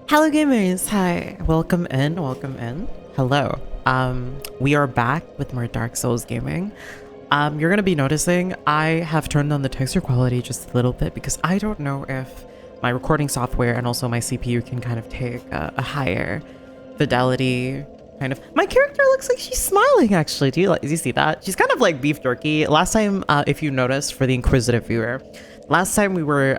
Hello gamers, hi. Welcome in, welcome in. Hello. We are back with more Dark Souls gaming. You're gonna be noticing I have turned on the texture quality just a little bit because I don't know if my recording software and also my CPU can kind of take a higher fidelity kind of. My character looks like she's smiling actually. Do you see that? She's kind of like beef jerky. Last time, if you noticed for the inquisitive viewer, last time we were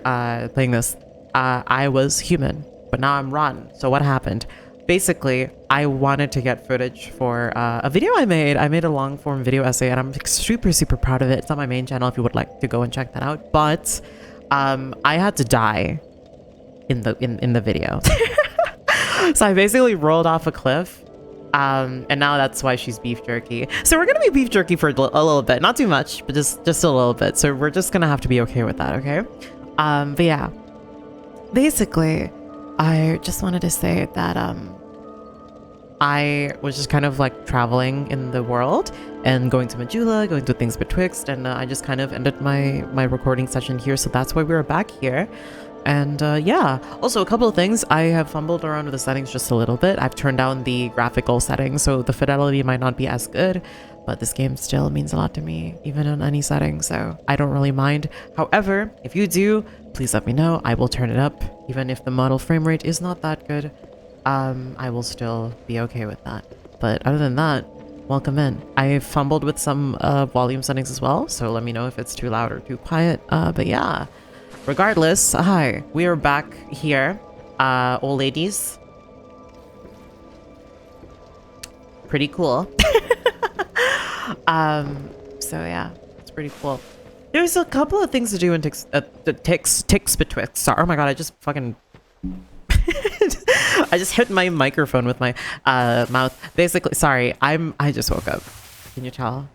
playing this, I was human, but now I'm rotten. So what happened? Basically, I wanted to get footage for a video I made. I made a long form video essay and I'm super proud of it. It's on my main channel if you would like to go and check that out. But I had to die in the video. So I basically rolled off a cliff. And now that's why she's beef jerky. So we're gonna be beef jerky for a little bit, not too much, but just a little bit. So we're just gonna have to be okay with that, okay? But yeah, basically, I just wanted to say that I was just kind of like traveling in the world and going to Majula, going to things betwixt, and I just kind of ended my recording session here. So that's why we were back here. And yeah, also a couple of things. I have fumbled around with the settings just a little bit. I've turned down the graphical settings, so the fidelity might not be as good, but this game still means a lot to me, even on any setting, so I don't really mind. However, if you do, please let me know. I will turn it up, even if the model frame rate is not that good. I will still be okay with that. But other than that, welcome in. I fumbled with some volume settings as well, so let me know if it's too loud or too quiet. But yeah. Regardless, hi, we are back here, old ladies. Pretty cool. So yeah, it's pretty cool. There's a couple of things to do in ticks betwixt. Sorry, oh my god, I just fucking I just hit my microphone with my mouth. Basically, sorry, I just woke up. Can you tell?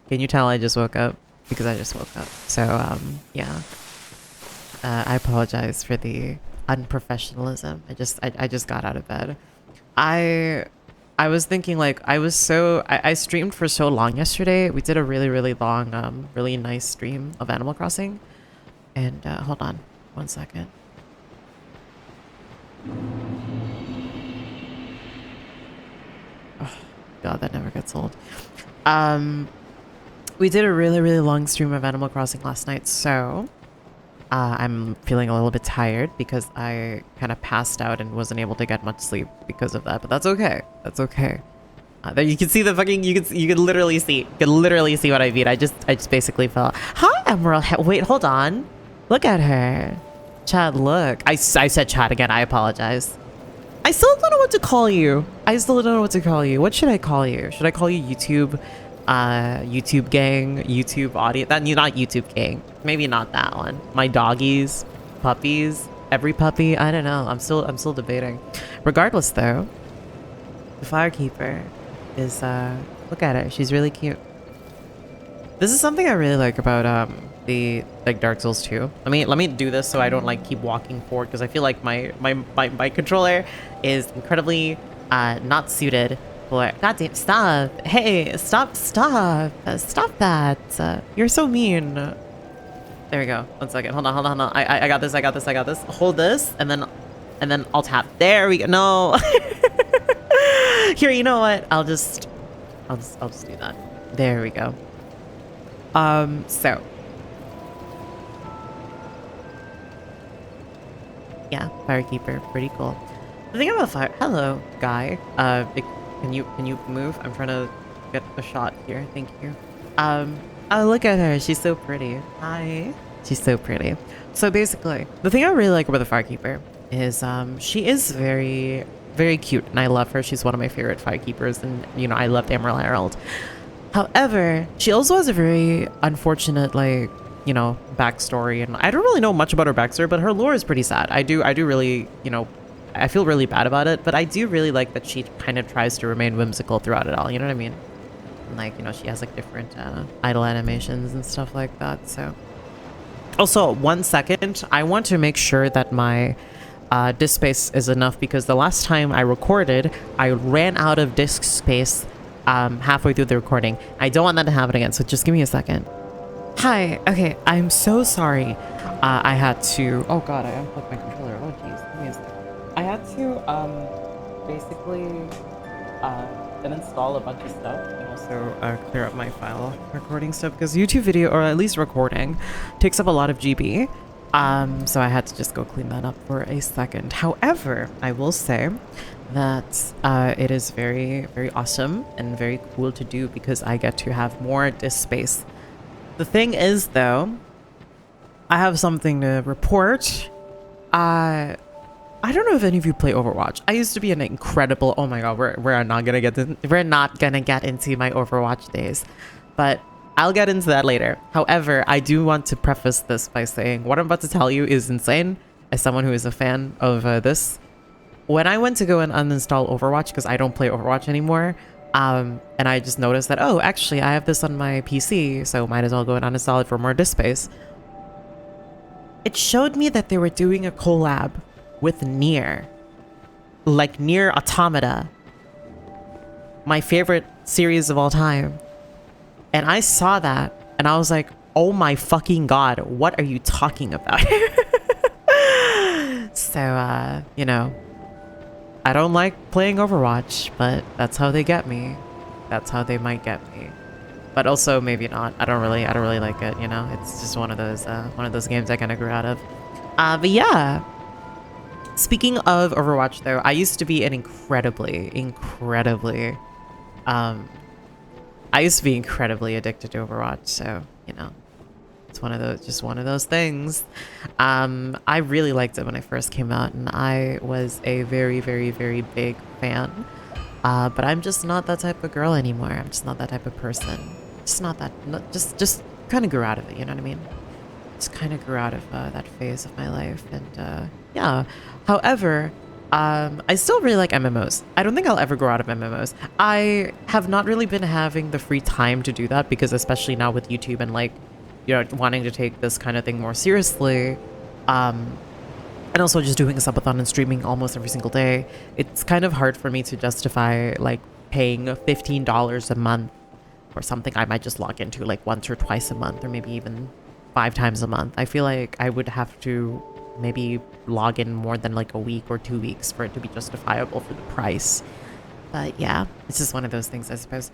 Can you tell I just woke up? Because I just woke up. So yeah. I apologize for the unprofessionalism. I just got out of bed. I was thinking like I streamed for so long yesterday. We did a really long really nice stream of Animal Crossing. And hold on 1 second. Oh god, that never gets old. We did a really long stream of Animal Crossing last night, so I'm feeling a little bit tired because I kind of passed out and wasn't able to get much sleep because of that, but that's okay. That's okay. There you can see the fucking, you can literally see what I mean. I just basically fell. Hi, Emerald. Wait, hold on. Look at her. Chad, look. I said Chad again. I apologize. I still don't know what to call you. What should I call you? Should I call you YouTube? YouTube gang, YouTube audience, that not YouTube gang, maybe not that one. My doggies, puppies, every puppy, I don't know. I'm still debating. Regardless though, the firekeeper is look at her, she's really cute. This is something I really like about the like Dark Souls 2. Let me do this so I don't like keep walking forward, because I feel like my controller is incredibly not suited. Goddamn, stop. Hey, stop that. You're so mean. There we go. 1 second. Hold on. I got this. Hold this, and then I'll tap. There we go. No. Here, you know what? I'll just do that. There we go. So. Yeah, Firekeeper. Pretty cool. The thing about fire... Hello, guy. Can you move? I'm trying to get a shot here. Thank you. Oh, look at her. She's so pretty. Hi. She's so pretty. So basically, the thing I really like about the Firekeeper is she is very cute, and I love her. She's one of my favorite Firekeepers, and you know, I loved Emerald Herald. However, she also has a very unfortunate, like, you know, backstory, and I don't really know much about her backstory, but her lore is pretty sad. I do really, you know, I feel really bad about it, but I do really like that she kind of tries to remain whimsical throughout it all, you know what I mean? And like, you know, she has like different idle animations and stuff like that, so. Also, 1 second, I want to make sure that my disk space is enough, because the last time I recorded, I ran out of disk space halfway through the recording. I don't want that to happen again, so just give me a second. Hi, okay, I'm so sorry. I had to, oh god, I unplugged my controller, oh jeez, give me a second. I had to basically uninstall a bunch of stuff and also clear up my file recording stuff because YouTube video, or at least recording, takes up a lot of GB. So I had to just go clean that up for a second. However, I will say that it is very, very awesome and very cool to do because I get to have more disk space. The thing is, though, I have something to report. I don't know if any of you play Overwatch. I used to be an incredible. Oh my god, we're not gonna get into my Overwatch days, but I'll get into that later. However, I do want to preface this by saying what I'm about to tell you is insane. As someone who is a fan of this, when I went to go and uninstall Overwatch because I don't play Overwatch anymore, and I just noticed that, oh, actually I have this on my PC, so might as well go and uninstall it for more disk space. It showed me that they were doing a collab with Nier, like Nier Automata, my favorite series of all time. And I saw that and I was like, oh my fucking god, what are you talking about? So, you know, I don't like playing Overwatch, but that's how they get me. That's how they might get me. But also maybe not. I don't really like it, you know? It's just one of those games I kind of grew out of. But yeah. Speaking of Overwatch though, I used to be an incredibly addicted to Overwatch, so, you know, it's just one of those things. I really liked it when it first came out, and I was a very, very, very big fan. But I'm just not that type of girl anymore. I'm just not that type of person. Just kind of grew out of it, you know what I mean? Just kind of grew out of that phase of my life, and yeah. However, I still really like MMOs. I don't think I'll ever grow out of MMOs. I have not really been having the free time to do that because especially now with YouTube and like, you know, wanting to take this kind of thing more seriously, and also just doing a subathon and streaming almost every single day, it's kind of hard for me to justify like paying $15 a month or something I might just log into like once or twice a month, or maybe even 5 times a month. I feel like I would have to maybe log in more than like a week or 2 weeks for it to be justifiable for the price. But yeah, it's just one of those things, I suppose.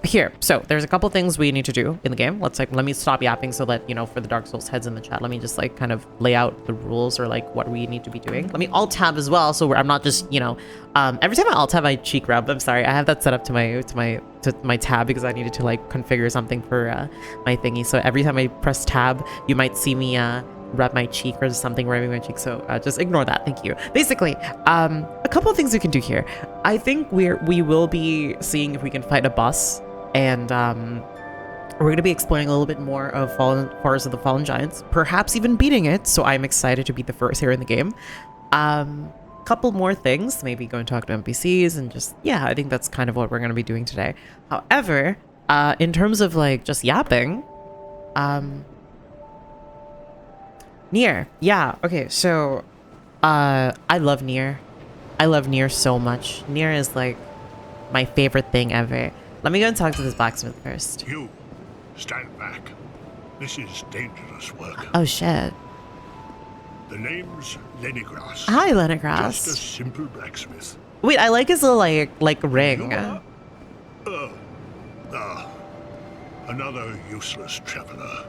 Here, so there's a couple things we need to do in the game. Let me stop yapping so that, you know, for the Dark Souls heads in the chat, let me just like kind of lay out the rules or like what we need to be doing. Let me alt tab as well, so I'm not just, you know, every time I alt tab, I cheek rub. I'm sorry, I have that set up to my tab because I needed to like configure something for my thingy. So every time I press tab, you might see me rub my cheek or something rubbing my cheek, so just ignore that, thank you. Basically, a couple of things we can do here. I think we will be seeing if we can fight a boss, and we're going to be exploring a little bit more of Forest of the Fallen Giants, perhaps even beating it, so I'm excited to be the first here in the game. Couple more things, maybe go and talk to NPCs, and just, yeah, I think that's kind of what we're going to be doing today. However, in terms of like just yapping, Nier. Yeah, okay, so I love Nier. I love Nier so much. Nier is like my favorite thing ever. Let me go and talk to this blacksmith first. You, stand back. This is dangerous work. Oh shit. The name's Lenigras. Hi, Lenigras. Just a simple blacksmith. Wait, I like his little like ring. Another useless traveler.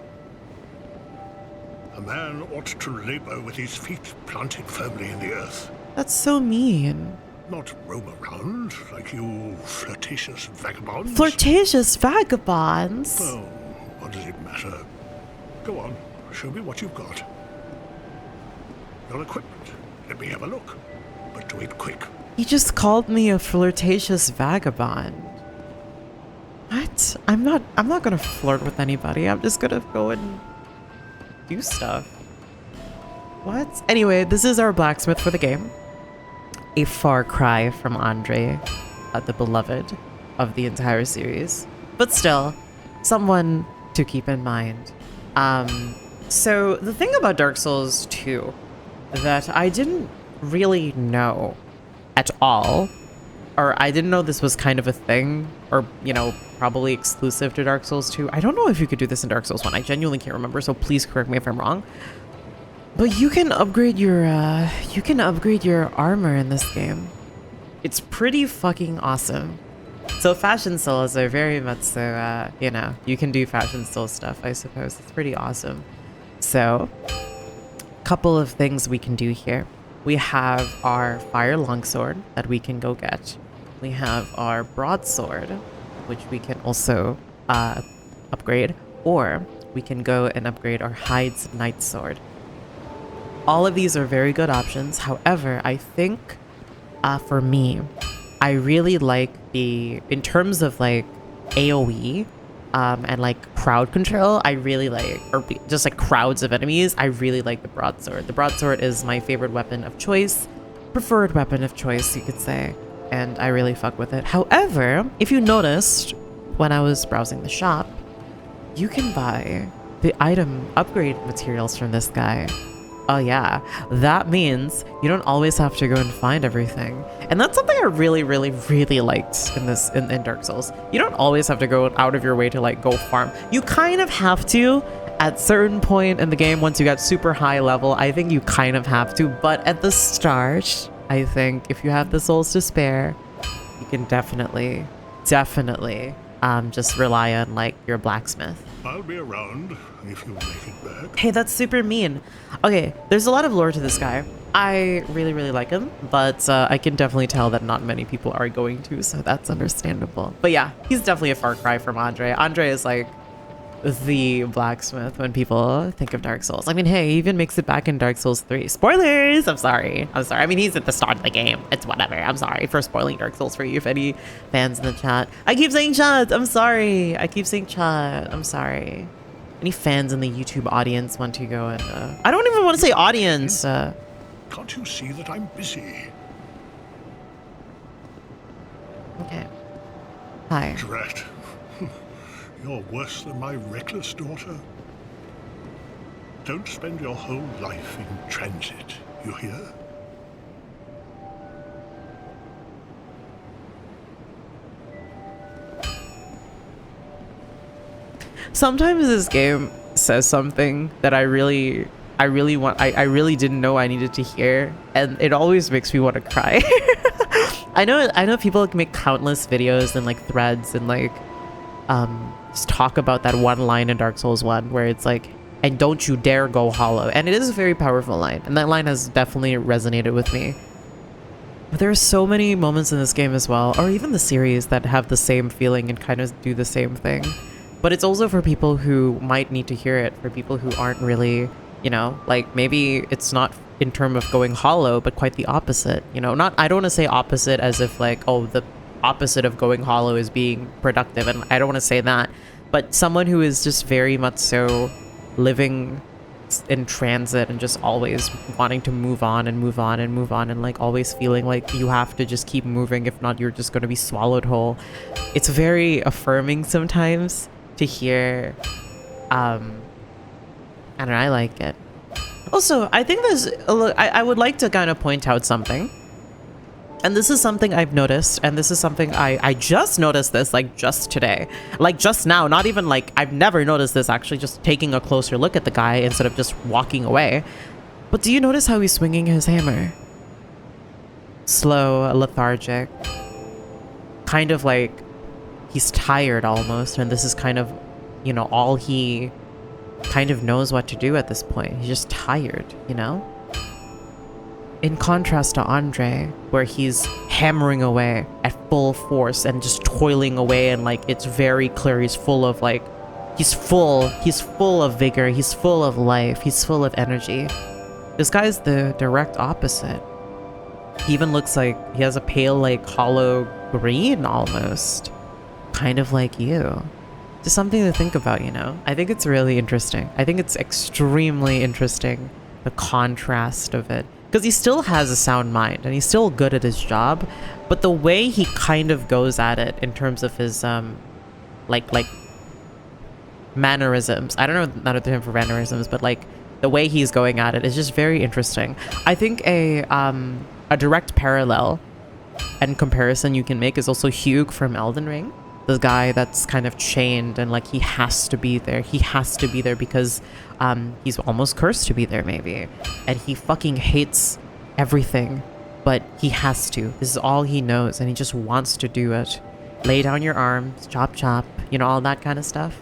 A man ought to labor with his feet planted firmly in the earth. That's so mean. Not roam around like you flirtatious vagabonds. Flirtatious vagabonds? Oh, what does it matter? Go on, show me what you've got. Your equipment. Let me have a look. But do it quick. He just called me a flirtatious vagabond. What? I'm not gonna flirt with anybody. I'm just gonna go and do stuff. What? Anyway, this is our blacksmith for the game. A far cry from Andre, the beloved of the entire series. But still, someone to keep in mind. So the thing about Dark Souls 2 that I didn't really know at all, or I didn't know this was kind of a thing, or, you know, probably exclusive to Dark Souls 2. I don't know if you could do this in Dark Souls 1. I genuinely can't remember, so please correct me if I'm wrong. But you can upgrade your armor in this game. It's pretty fucking awesome. So fashion souls are very much so, you know, you can do fashion soul stuff, I suppose. It's pretty awesome. So, couple of things we can do here. We have our fire longsword that we can go get. We have our broadsword, which we can also upgrade, or we can go and upgrade our hides knight sword. All of these are very good options. However, I think for me, I really like in terms of like AoE and like crowd control, I really like, or just like crowds of enemies, I really like the broadsword. The broadsword is my favorite weapon of choice, preferred weapon of choice, you could say, and I really fuck with it. However, if you noticed when I was browsing the shop, you can buy the item upgrade materials from this guy. Oh yeah, that means you don't always have to go and find everything. And that's something I really, really, really liked in Dark Souls. You don't always have to go out of your way to like go farm. You kind of have to at certain point in the game once you get super high level. I think you kind of have to, but at the start, I think if you have the souls to spare, you can definitely just rely on like your blacksmith. I'll be around if you make it back. Hey, that's super mean. Okay, there's a lot of lore to this guy. I really, really like him, but I can definitely tell that not many people are going to, so that's understandable. But yeah, he's definitely a far cry from Andre. Andre is like the blacksmith when people think of Dark Souls. I mean, hey, he even makes it back in Dark Souls 3. Spoilers! I'm sorry. I mean, he's at the start of the game. It's whatever. I'm sorry for spoiling Dark Souls for you if any fans in the chat. I keep saying chat. I'm sorry. I keep saying chat. I'm sorry. Any fans in the YouTube audience want to go and... I don't even want to say audience. Can't you see that I'm busy? Okay. Hi. Drat. You're worse than my reckless daughter. Don't spend your whole life in transit, you hear? Sometimes this game says something that I really didn't know I needed to hear, and it always makes me want to cry. I know people make countless videos and like threads and like just talk about that one line in Dark Souls 1 where it's like, and don't you dare go hollow. And it is a very powerful line, and that line has definitely resonated with me. But there are so many moments in this game as well, or even the series, that have the same feeling and kind of do the same thing. But it's also for people who might need to hear it, for people who aren't really, you know, like maybe it's not in terms of going hollow, but quite the opposite, you know, I don't want to say opposite as if like, oh, the opposite of going hollow is being productive, and I don't want to say that, but someone who is just very much so living in transit and just always wanting to move on and move on and move on, and like always feeling like you have to just keep moving, if not you're just going to be swallowed whole. It's very affirming sometimes to hear. I don't know, I like it. Also, I think I would like to kind of point out something. And this is something I've noticed, and this is something I just noticed this, like, just today. Like, just now, not even, like, I've never noticed this, actually, just taking a closer look at the guy instead of just walking away. But do you notice how he's swinging his hammer? Slow, lethargic. Kind of like he's tired almost, and this is kind of, you know, all he kind of knows what to do at this point. He's just tired, you know? In contrast to Andre, where he's hammering away at full force and just toiling away, and like it's very clear he's full of like, he's full of vigor, he's full of life, he's full of energy. This guy's the direct opposite. He even looks like he has a pale, like hollow green almost, kind of like you. Just something to think about, you know? I think it's really interesting. I think it's extremely interesting, the contrast of it. Because he still has a sound mind and he's still good at his job, but the way he kind of goes at it in terms of his like mannerisms, I don't know, not a term for mannerisms, but like the way he's going at it is just very interesting. I think a direct parallel and comparison you can make is also Hugh from Elden Ring. the guy that's kind of chained and like he has to be there. He has to be there because he's almost cursed to be there maybe. And he fucking hates everything, but he has to. This is all he knows and he just wants to do it. Lay down your arms, chop chop, you know, all that kind of stuff.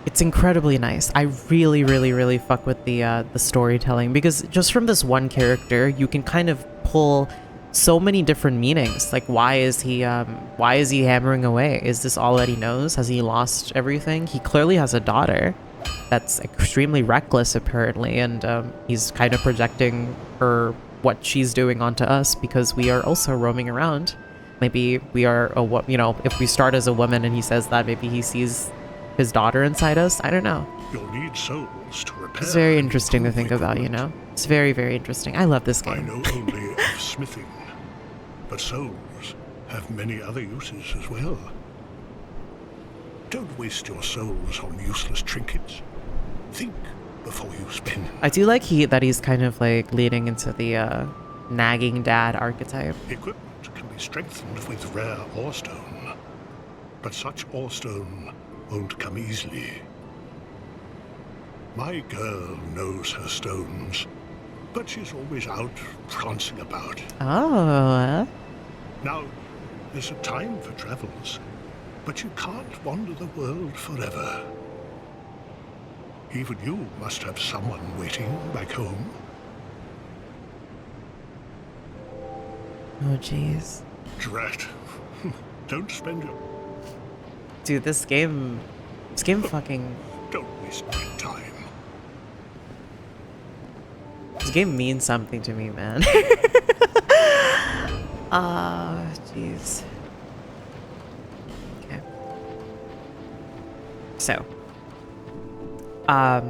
It's incredibly nice. I really, really, really fuck with the storytelling because just from this one character, you can kind of pull so many different meanings. Like, why is he hammering away? Is this all that he knows? Has he lost everything? He clearly has a daughter that's extremely reckless, apparently, and he's kind of projecting what she's doing onto us because we are also roaming around. Maybe we are if we start as a woman and he says that, maybe he sees his daughter inside us. I don't know. You'll need souls to repair. It's very interesting to think about, you know? It's very, very interesting. I love this game. I know only of smithing, but souls have many other uses as well. Don't waste your souls on useless trinkets. Think before you spend. I do like that he's kind of like leading into the nagging dad archetype. Equipment can be strengthened with rare ore stone, but such ore stone won't come easily. My girl knows her stones, but she's always out prancing about. Oh. Now, there's a time for travels, but you can't wander the world forever. Even you must have someone waiting back home. Oh, jeez. Drat. Don't spend your... Dude, this game fucking... Don't waste my time. This game means something to me, man. Ah, jeez. Okay. So. I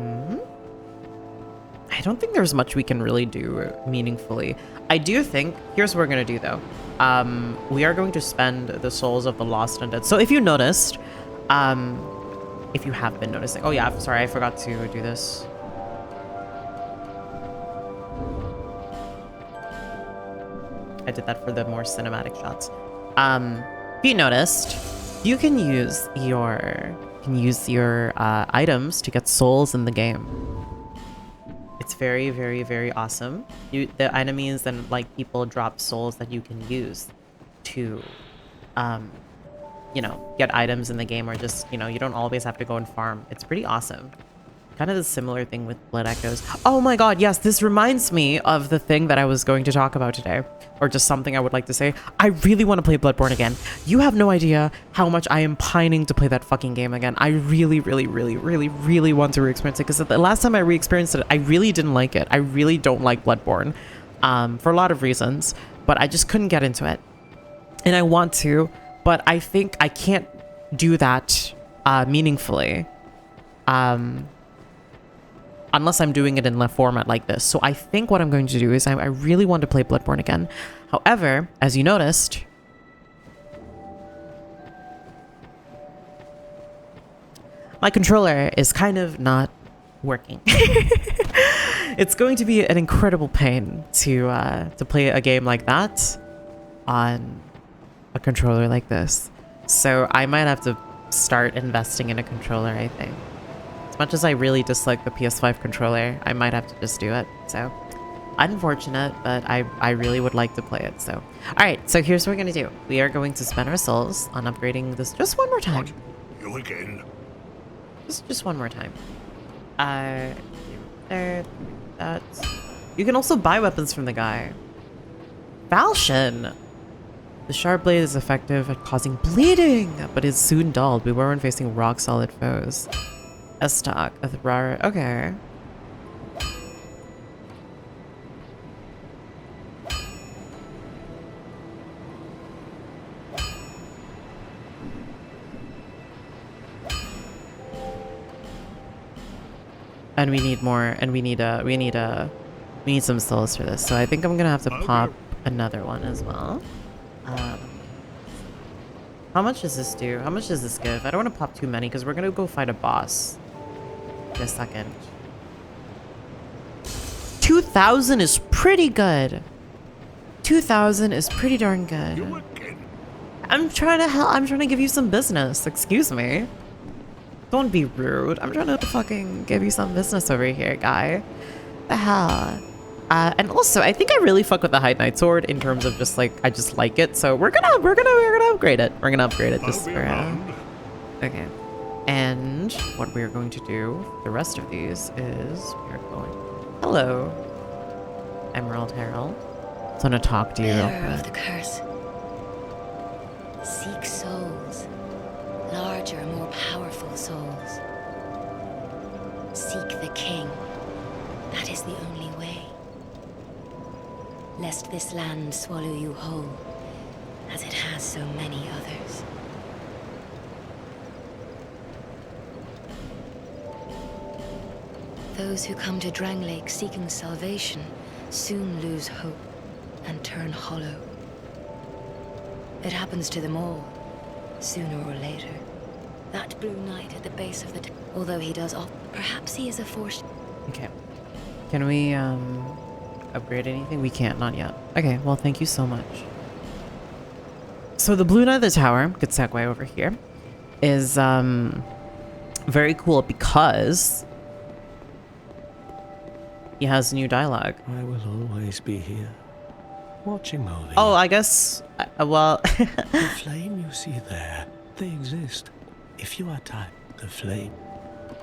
don't think there's much we can really do meaningfully. I do think, here's what we're gonna do though. We are going to spend the souls of the lost undead. So if you noticed, if you have been noticing, oh yeah, I'm sorry, I forgot to do this. I did that for the more cinematic shots. If you noticed, you can use your items to get souls in the game. It's very, very, very awesome. The enemies and like people drop souls that you can use to, you know, get items in the game, or just, you know, you don't always have to go and farm. It's pretty awesome. Kind of the similar thing with Blood Echoes. Oh my god, yes, this reminds me of the thing that I was going to talk about today. Or just something I would like to say. I really want to play Bloodborne again. You have no idea how much I am pining to play that fucking game again. I really, really, really, really, really want to re-experience it. Because the last time I re-experienced it, I really didn't like it. I really don't like Bloodborne. For a lot of reasons. But I just couldn't get into it. And I want to. But I think I can't do that meaningfully. Unless I'm doing it in a format like this. So I think what I'm going to do is I really want to play Bloodborne again. However, as you noticed, my controller is kind of not working. It's going to be an incredible pain to play a game like that on a controller like this. So I might have to start investing in a controller, I think. Much as I really dislike the PS5 controller, I might have to just do it. So, unfortunate, but I really would like to play it. So, alright, so here's what we're gonna do. We are going to spend our souls on upgrading this just one more time. What? You again? Just one more time. There, that. You can also buy weapons from the guy. Falchion! The sharp blade is effective at causing bleeding, but is soon dulled. We weren't facing rock-solid foes. A stock of the brower. Okay. And we need more, and we need some souls for this. So I think I'm gonna have to pop another one as well. How much does this do? How much does this give? I don't want to pop too many because we're gonna go fight a boss in a second. 2,000 is pretty good. 2,000 is pretty darn good. You again? I'm trying to help. I'm trying to give you some business. Excuse me. Don't be rude. I'm trying to fucking give you some business over here, guy. The hell? And also, I think I really fuck with the High Knight Sword in terms of just like, I just like it. So we're gonna upgrade it. We're gonna upgrade it just for, okay. And what we're going to do, the rest of these is we're going, hello, Emerald Herald. I just want to talk to you real Bearer of quick. the curse. Seek souls. Larger, more powerful souls. Seek the king. That is the only way. Lest this land swallow you whole, as it has so many others. Those who come to Dranglake seeking salvation soon lose hope and turn hollow. It happens to them all, sooner or later. That Blue Knight at the base of the although he does perhaps he is a force. Okay. Can we, upgrade anything? We can't, not yet. Okay, well, thank you so much. So the Blue Knight of the Tower, good segue over here, is, very cool because he has new dialogue. I will always be here, watching Molly. Oh, I guess, well... The flame you see there, they exist. If you are tied, the flame.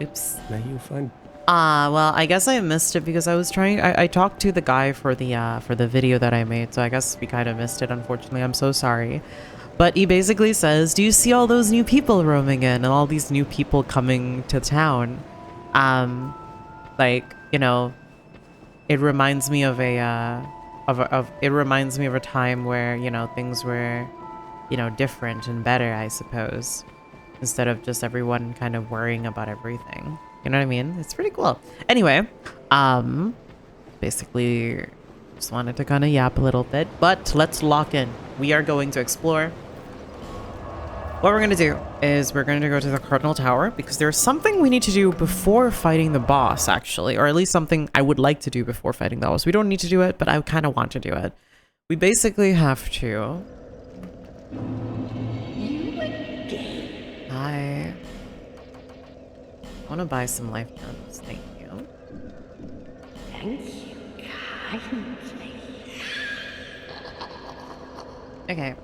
Oops. May you find... Well, I guess I missed it because I was trying... I talked to the guy for the video that I made, so I guess we kind of missed it, unfortunately. I'm so sorry. But he basically says, do you see all those new people roaming in and all these new people coming to town? Like, you know... It reminds me of it reminds me of a time where, you know, things were, you know, different and better, I suppose, instead of just everyone kind of worrying about everything. You know what I mean? It's pretty cool. Anyway, basically just wanted to kind of yap a little bit, but let's lock in. We are going to explore. What we're going to do is we're going to go to the Cardinal Tower because there's something we need to do before fighting the boss, actually, or at least something I would like to do before fighting the boss. We don't need to do it, but I kind of want to do it. We basically have to... I want to buy some life gems. Thank you. Okay.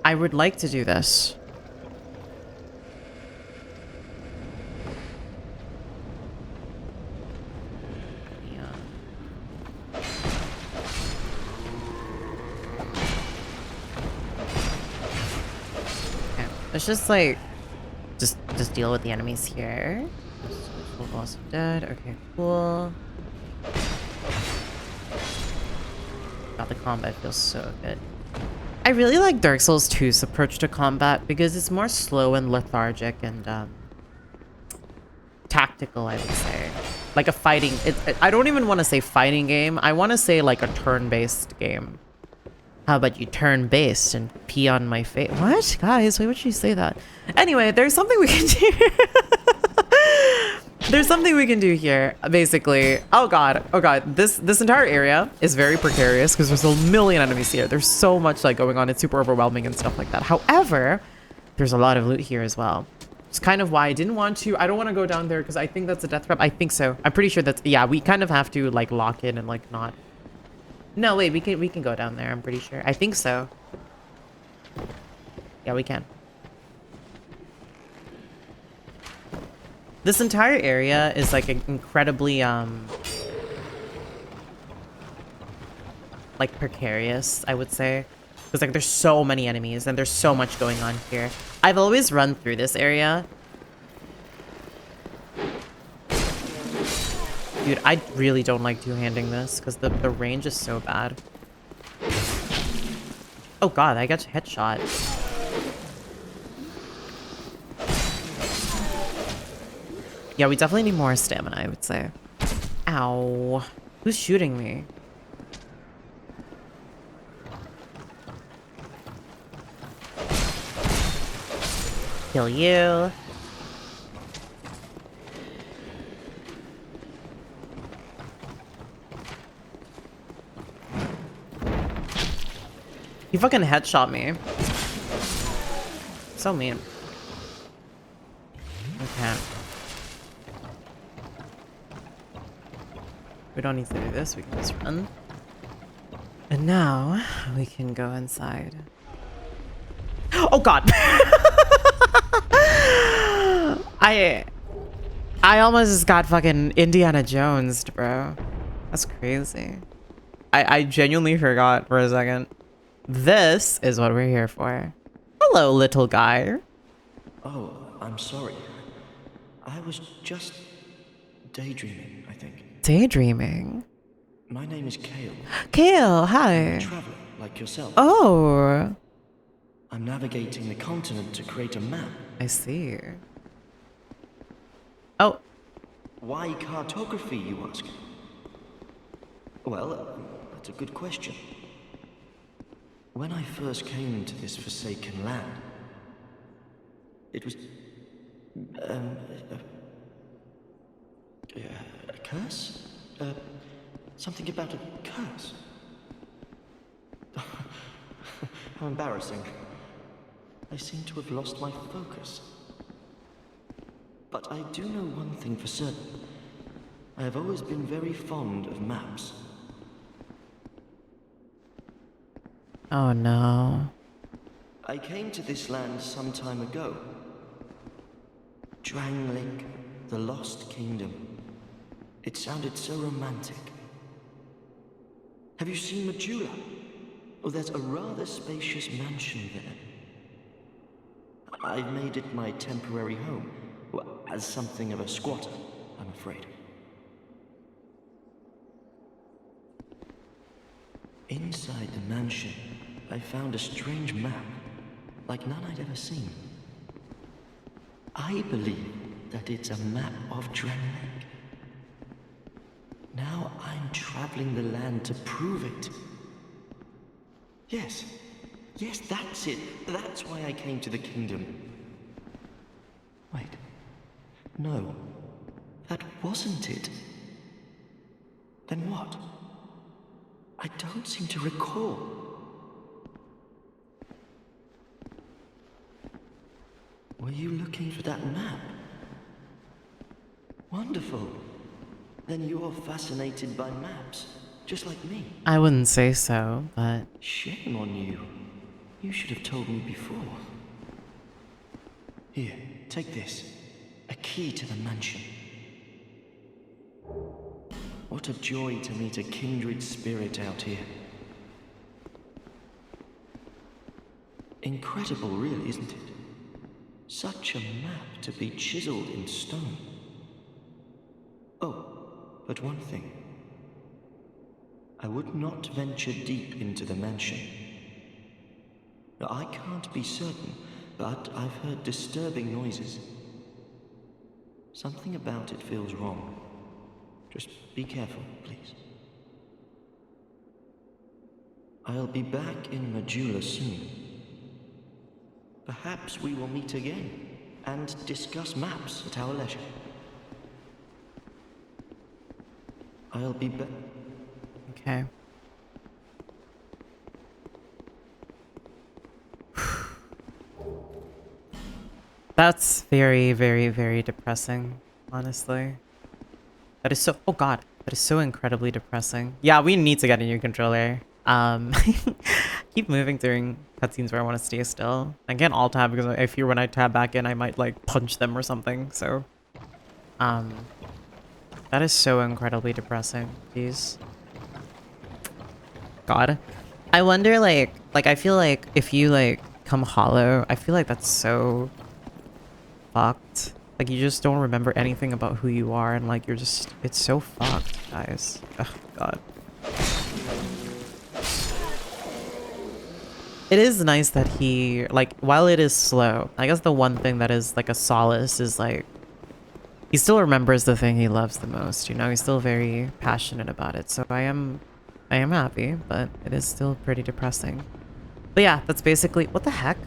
I would like to do this. Yeah. Okay. Let's just like just deal with the enemies here. Also dead. Okay, cool. God, the combat feels so good. I really like Dark Souls 2's approach to combat because it's more slow and lethargic and tactical, I would say. Like a fighting... I don't even want to say fighting game. I want to say like a turn-based game. How about you turn-based and pee on my face? What? Guys, why would you say that? Anyway, there's something we can do. There's something we can do here, basically. Oh god, this entire area is very precarious because there's a million enemies here. There's so much like going on. It's super overwhelming and stuff like that. However, there's a lot of loot here as well. It's kind of why I didn't want to. I don't want to go down there because I think that's a death trap. I think so. I'm pretty sure that's... Yeah, we kind of have to like lock in and like not... No, wait, we can go down there. I'm pretty sure. I think so. Yeah, we can. This entire area is like incredibly like precarious, I would say, because like there's so many enemies and there's so much going on here. I've always run through this area. Dude, I really don't like two-handing this because the range is so bad. Oh god, I got headshot. Yeah, we definitely need more stamina, I would say. Ow. Who's shooting me? Kill you. He fucking headshot me. So mean. Okay. We don't need to do this, we can just run. And now we can go inside. Oh god! I almost just got fucking Indiana Jones, bro. That's crazy. I genuinely forgot for a second. This is what we're here for. Hello, little guy. Oh, I'm sorry. I was just daydreaming, I think. Daydreaming. My name is Kale. Kale, I'm a hi. traveler like yourself. Oh, I'm navigating the continent to create a map. I see. Oh, Why cartography, you ask? Well, that's a good question. When I first came to this forsaken land, it was a curse? Something about a curse. How embarrassing. I seem to have lost my focus. But I do know one thing for certain. I have always been very fond of maps. oh no. I came to this land some time ago. Drangleic, the Lost Kingdom. It sounded so romantic. Have you seen Majula? Oh, there's a rather spacious mansion there. I've made it my temporary home. Well, as something of a squatter, I'm afraid. Inside the mansion, I found a strange map, like none I'd ever seen. I believe that it's a map of Drangleic. Now I'm traveling the land to prove it. Yes, that's it. That's why I came to the kingdom. Wait. No, that wasn't it. Then what? I don't seem to recall. Were you looking for that map? Wonderful. Then you're fascinated by maps, just like me. I wouldn't say so, but Shame on you. You should have told me before. Here, take this. A key to the mansion. What a joy to meet a kindred spirit out here. Incredible, really, isn't it? Such a map to be chiseled in stone. Oh, but one thing. I would not venture deep into the mansion. Now, I can't be certain, but I've heard disturbing noises. Something about it feels wrong. Just be careful, please. I'll be back in Majula soon. Perhaps we will meet again and discuss maps at our leisure. I'll be back. okay. That's very, very, very depressing, honestly. That is so, oh god, that is so incredibly depressing. Yeah, we need to get a new controller. Keep moving during cutscenes where I want to stay still. I can't alt tab because I fear when I tab back in, I might like punch them or something. So, that is so incredibly depressing. Jeez. God, I wonder like I feel like if you like come hollow, I feel like that's so fucked. Like you just don't remember anything about who you are, and like you're just, it's so fucked, guys. Oh god. It is nice that he, like, while it is slow, I guess the one thing that is like a solace is like he still remembers the thing he loves the most, you know? He's still very passionate about it. So I am happy, but it is still pretty depressing. But yeah, that's basically, what the heck?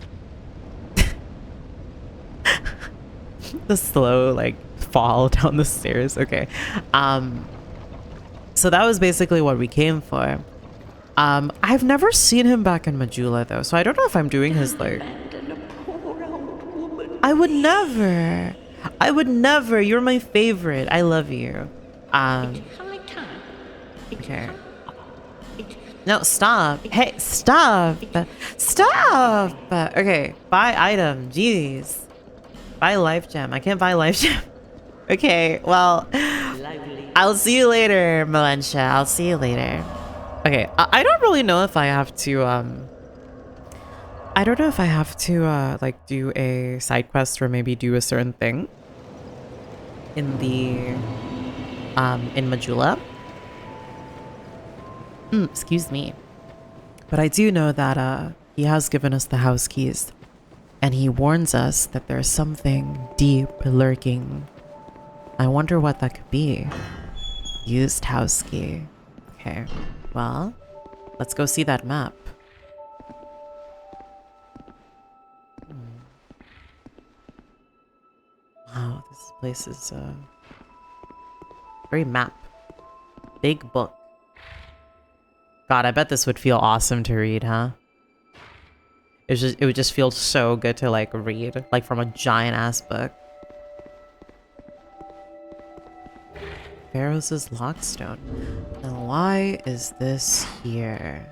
The slow like fall down the stairs. Okay. So that was basically what we came for. I've never seen him back in Majula though, so I don't know if I'm doing his like. I would never. I would never. You're my favorite. I love you. Okay. No, stop. Hey, stop. Stop. Okay, buy item. Jeez. Buy life gem. I can't buy life gem. Okay, well, I'll see you later, Melentia. I'll see you later. Okay, I don't really know if I have to, I don't know if I have to, like, do a side quest or maybe do a certain thing in the, in Majula. Excuse me. But I do know that, he has given us the house keys. And he warns us that there's something deep lurking. I wonder what that could be. Used house key. Okay, well, let's go see that map. Wow, this place is very map. Big book. God, I bet this would feel awesome to read, huh? It would just feel so good to like read, like from a giant ass book. Pharaoh's Lockstone. Now why is this here?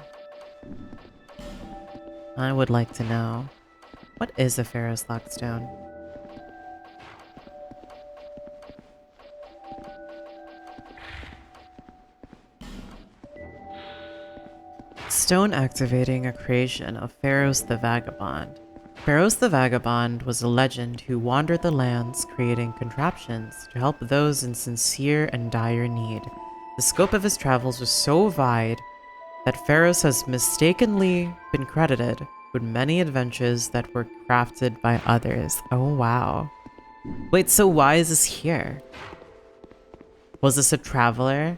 I would like to know. What is a Pharaoh's Lockstone? Stone activating a creation of Pharaoh's the Vagabond. Pharaoh's the Vagabond was a legend who wandered the lands creating contraptions to help those in sincere and dire need. The scope of his travels was so wide that Pharaoh's has mistakenly been credited with many adventures that were crafted by others. Oh wow. Wait, so why is this here? Was this a traveler?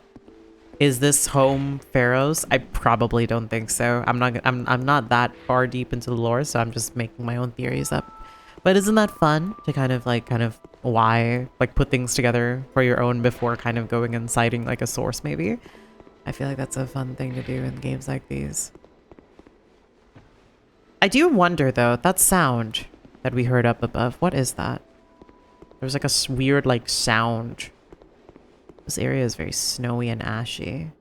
Is this home Pharaoh's? I probably don't think so. I'm not that far deep into the lore, so I'm just making my own theories up. But isn't that fun to kind of why, like, put things together for your own before kind of going and citing like a source maybe? I feel like that's a fun thing to do in games like these. I do wonder though, that sound that we heard up above, what is that? There's like a weird like sound. This area is very snowy and ashy.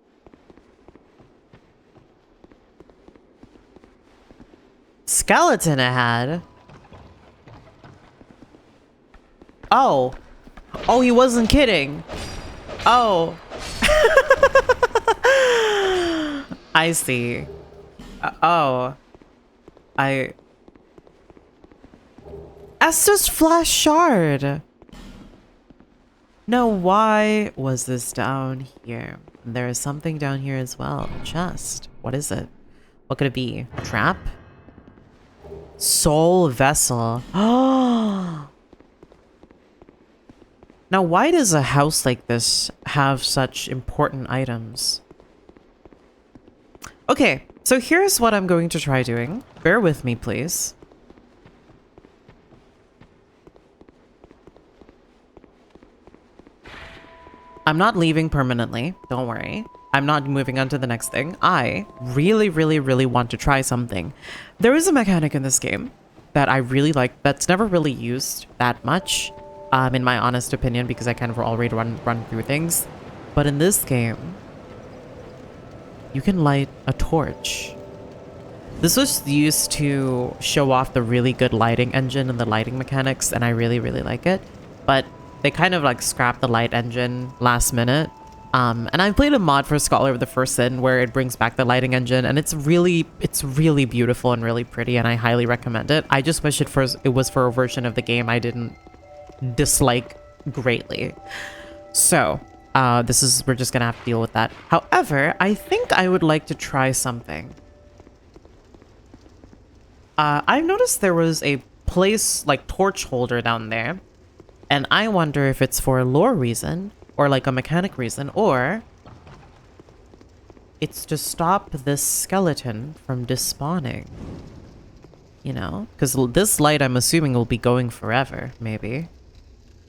Skeleton ahead. Oh. Oh, he wasn't kidding. Oh. I see. Oh. Estes Flash Shard. Now, why was this down here? There is something down here as well. A chest. What is it? What could it be? A trap? Soul Vessel. Oh. Now, why does a house like this have such important items? Okay, so here's what I'm going to try doing. Bear with me, please. I'm not leaving permanently. Don't worry. I'm not moving on to the next thing. I really, really, really want to try something. There is a mechanic in this game that I really like that's never really used that much, in my honest opinion, because I kind of already run through things. But in this game, you can light a torch. This was used to show off the really good lighting engine and the lighting mechanics, and I really, really like it. But they kind of like scrapped the light engine last minute. And I played a mod for Scholar of the First Sin where it brings back the lighting engine, and it's really beautiful and really pretty, and I highly recommend it. I just wish it was for a version of the game I didn't dislike greatly. So we're just gonna have to deal with that. However, I think I would like to try something. I noticed there was a place like torch holder down there. And I wonder if it's for a lore reason, or like a mechanic reason, or it's to stop this skeleton from despawning. You know? Because this light, I'm assuming, will be going forever, maybe.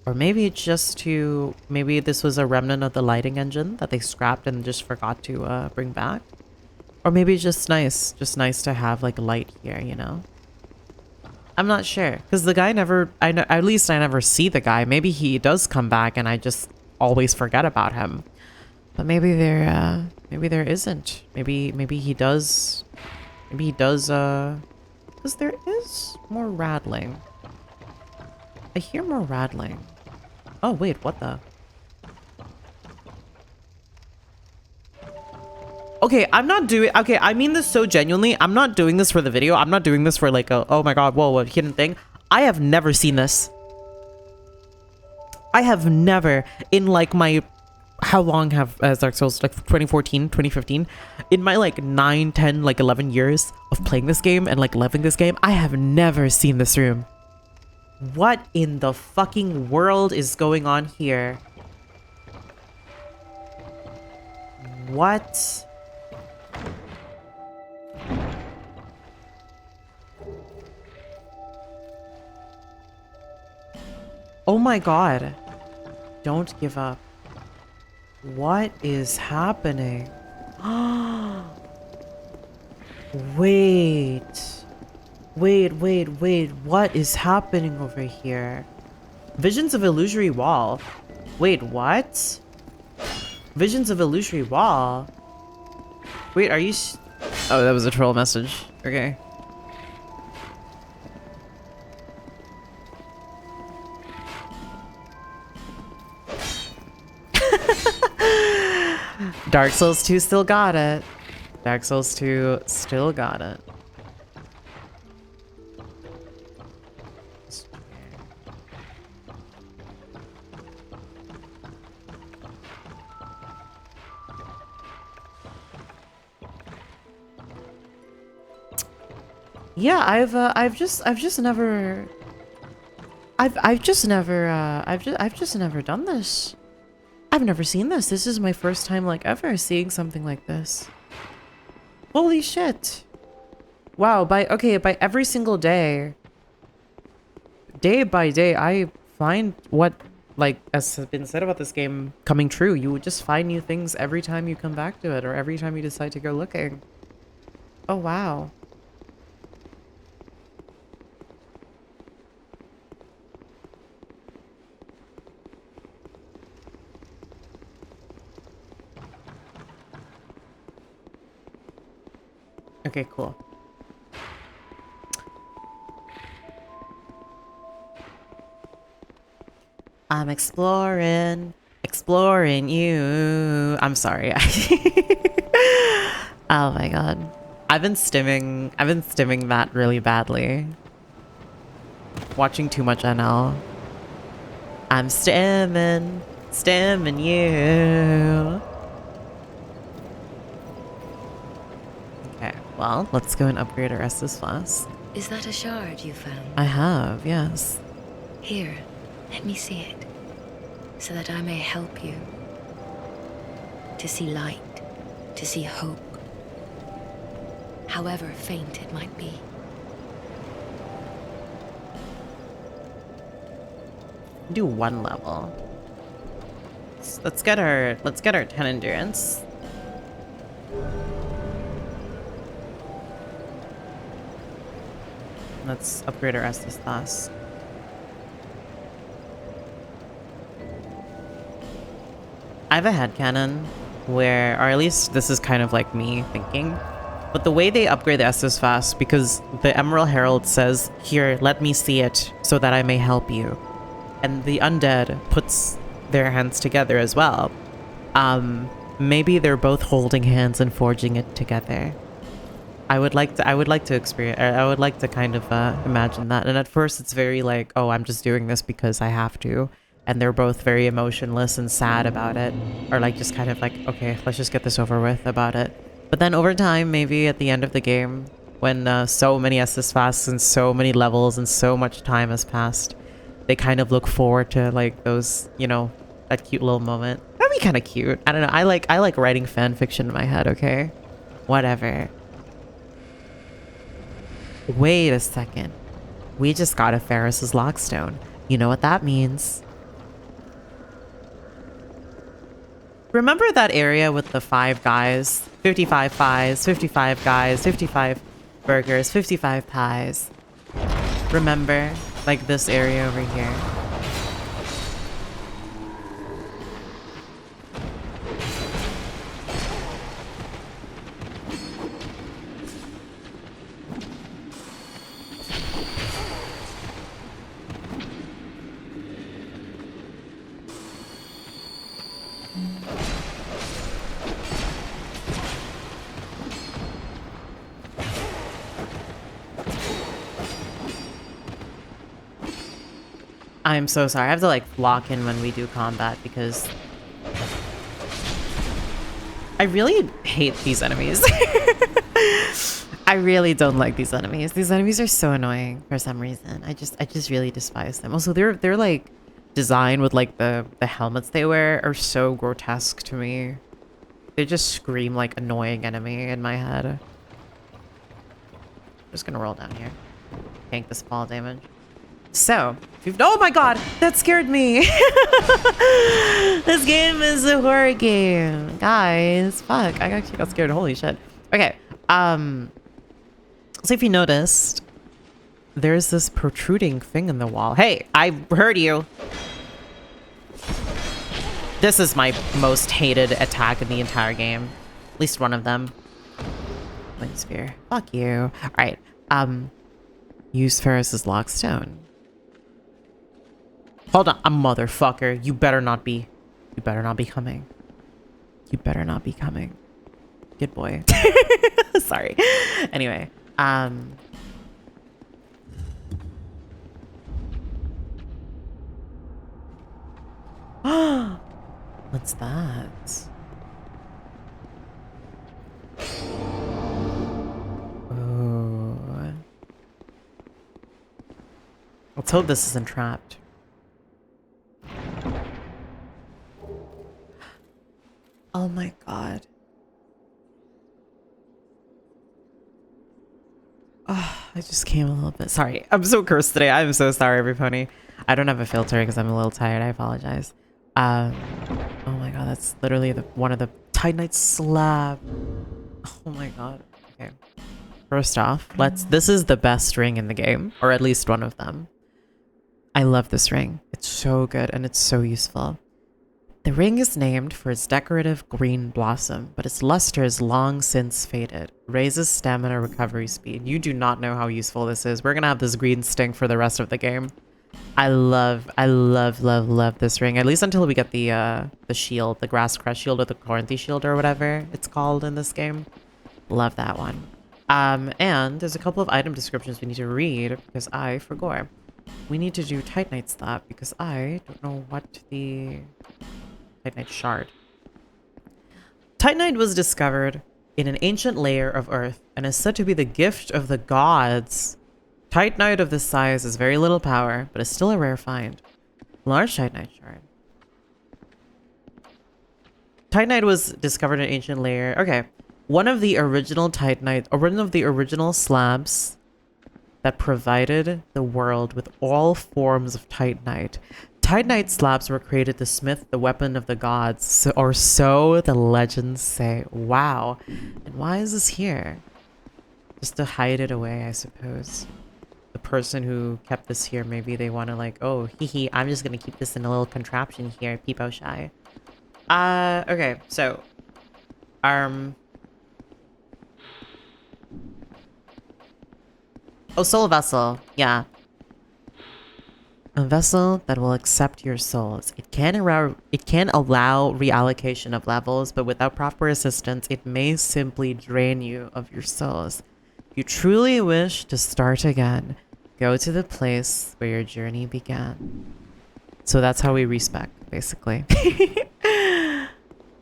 Or maybe it's just to... Maybe this was a remnant of the lighting engine that they scrapped and just forgot to bring back. Or maybe it's just nice to have like light here, you know? I'm not sure, because the guy never, at least I never see the guy. Maybe he does come back and I just always forget about him. But maybe there isn't. Maybe he does, because there is more rattling. I hear more rattling. Oh wait, what the? Okay, I'm not doing, okay, I mean this so genuinely. I'm not doing this for the video. I'm not doing this for like a, oh my god, whoa, a hidden thing. I have never seen this. I have never, in like my, how long have Dark Souls, like 2014, 2015, in my like 9, 10, like 11 years of playing this game and like loving this game, I have never seen this room. What in the fucking world is going on here? What? Oh my god. Don't give up. What is happening? Wait. Wait. What is happening over here? Visions of Illusory Wall. Wait, what? Visions of Illusory Wall? Wait, are you... Oh, that was a troll message. Okay. Dark Souls 2 still got it. Dark Souls 2 still got it. Yeah, I've just never done this. I've never seen this. This is my first time like ever seeing something like this. Holy shit. Wow, by every single day by day, I find what, like, as has been said about this game coming true. You would just find new things every time you come back to it, or every time you decide to go looking. Oh, wow. Okay, cool. I'm exploring you. I'm sorry. Oh my god. I've been stimming that really badly. Watching too much NL. I'm stimming you. Okay, well, let's go and upgrade our Estus Flask. Is that a shard you found? I have, yes. Here, let me see it, so that I may help you. To see light, to see hope, however faint it might be. Do one level. Let's get our 10 endurance. Let's upgrade our Estus Flask. I have a headcanon where, or at least this is kind of like me thinking, but the way they upgrade the Estus Flask, because the Emerald Herald says, here, let me see it so that I may help you. And the undead puts their hands together as well. Maybe they're both holding hands and forging it together. I would like to experience, I would like to kind of imagine that. And at first it's very like, oh, I'm just doing this because I have to. And they're both very emotionless and sad about it. Or like just kind of like, okay, let's just get this over with about it. But then over time, maybe at the end of the game, when so many Estus Flasks and so many levels and so much time has passed, they kind of look forward to like those, you know, that cute little moment. That'd be kind of cute. I don't know. I like writing fan fiction in my head, okay? Whatever. Wait a second. We just got a Ferris's Lockstone. You know what that means? Remember that area with the 5 guys? 55 pies, 55 guys, 55 burgers, 55 pies. Remember? Like this area over here. I'm so sorry. I have to like lock in when we do combat because I really hate these enemies. I really don't like these enemies. These enemies are so annoying for some reason. I just really despise them. Also, they're like designed with like the helmets they wear are so grotesque to me. They just scream like annoying enemy in my head. Just gonna roll down here. Tank this fall damage. So, oh my god, that scared me. This game is a horror game. Guys, fuck, I actually got scared. Holy shit. Okay, so if you noticed, there's this protruding thing in the wall. Hey, I heard you. This is my most hated attack in the entire game. At least one of them. Wind spear. Fuck you. Alright, use Ferris's lockstone. Hold on, a motherfucker. You better not be coming. You better not be coming. Good boy. Sorry. Anyway, what's that? Oh. Let's hope this isn't trapped. Oh my god. Oh, I just came a little bit. Sorry. I'm so cursed today. I'm so sorry, everypony. I don't have a filter because I'm a little tired. I apologize. Oh my god, that's literally one of the Titanite slab. Oh my god. Okay. First off, this is the best ring in the game, or at least one of them. I love this ring. It's so good and it's so useful. The ring is named for its decorative green blossom, but its luster is long since faded. Raises stamina recovery speed. You do not know how useful this is. We're gonna have this green stink for the rest of the game. I love this ring. At least until we get the shield, the grass crest shield or the Corinthy shield or whatever it's called in this game. Love that one. And there's a couple of item descriptions we need to read because I forgot. We need to do Titanite slab because I don't know what the Titanite shard. Titanite was discovered in an ancient layer of earth and is said to be the gift of the gods. Titanite of this size is very little power, but is still a rare find. Large Titanite shard. Titanite was discovered in an ancient layer. Okay. One of the original Titanite, or one of the original slabs that provided the world with all forms of Titanite. Titanite slabs were created to smith the weapon of the gods, or so the legends say. Wow. And why is this here? Just to hide it away, I suppose. The person who kept this here, maybe they want to like, oh, hee, I'm just going to keep this in a little contraption here, peepo shy. Okay, so, oh, soul vessel, yeah. A vessel that will accept your souls. It can allow reallocation of levels, but without proper assistance, it may simply drain you of your souls. If you truly wish to start again, go to the place where your journey began. So that's how we respec, basically.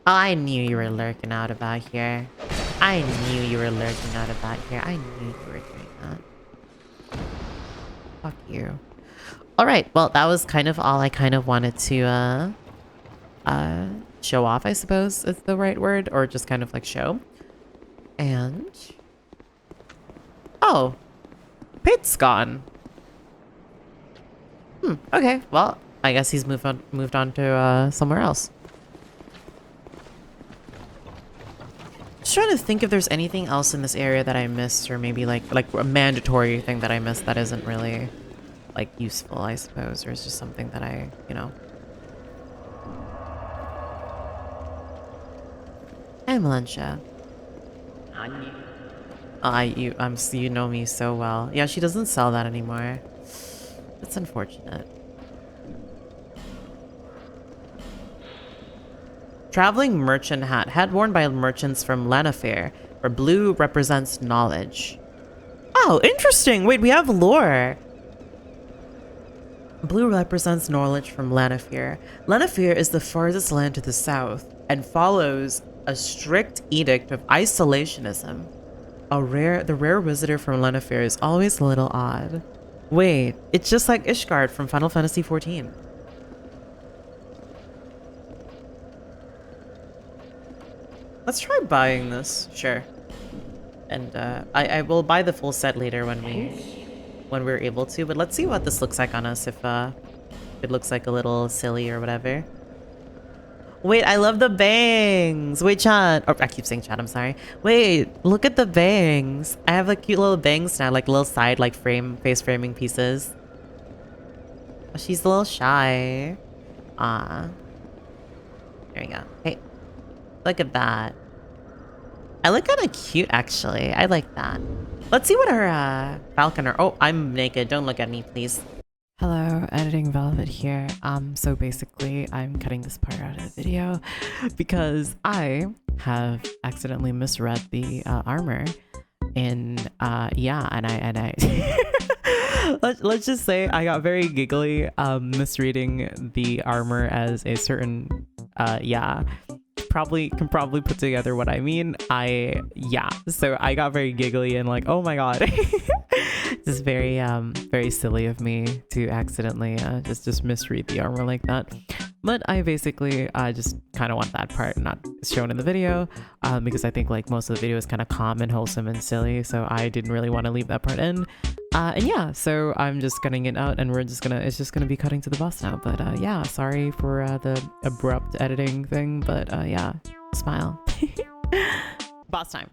I knew you were lurking out about here. I knew you were lurking out about here. I knew you were doing that. Fuck you. Alright, well, that was kind of all I kind of wanted to, show off, I suppose is the right word, or just kind of like show. And... oh! Pit's gone. Okay, well, I guess he's moved on to, somewhere else. just trying to think if there's anything else in this area that I missed, or maybe like a mandatory thing that I missed that isn't really like useful, I suppose, or it's just something that I, you know. Hi, Melentia. You know me so well. Yeah, she doesn't sell that anymore. That's unfortunate. Traveling merchant hat worn by merchants from Lanafir, where blue represents knowledge. Oh, interesting. Wait, we have lore. Blue represents knowledge from Lanafir. Lanafir is the farthest land to the south and follows a strict edict of isolationism. The rare visitor from Lanafir is always a little odd. Wait, it's just like Ishgard from Final Fantasy XIV. Let's try buying this, sure. And I will buy the full set later when we're able to. But let's see what this looks like on us. If it looks like a little silly or whatever. Wait, I love the bangs. Wait, chat. Oh, I keep saying chat. I'm sorry. Wait, look at the bangs. I have like cute little bangs now, like little side like face framing pieces. Oh, she's a little shy. Ah. There you go. Hey, look at that. I look kind of cute, actually. I like that. Let's see what her falconer. Oh, I'm naked. Don't look at me, please. Hello, Editing Velvet here. So basically, I'm cutting this part out of the video because I have accidentally misread the armor in yeah, and I let's just say I got very giggly misreading the armor as a certain yeah. Can probably put together what I mean. Yeah, so I got very giggly and like, oh my god. This is very very silly of me to accidentally just misread the armor like that. But I basically just kind of want that part not shown in the video because I think like most of the video is kind of calm and wholesome and silly, so I didn't really want to leave that part in. And yeah, so I'm just cutting it out, and it's just gonna be cutting to the boss now. But yeah, sorry for the abrupt editing thing, but yeah, smile. Boss time.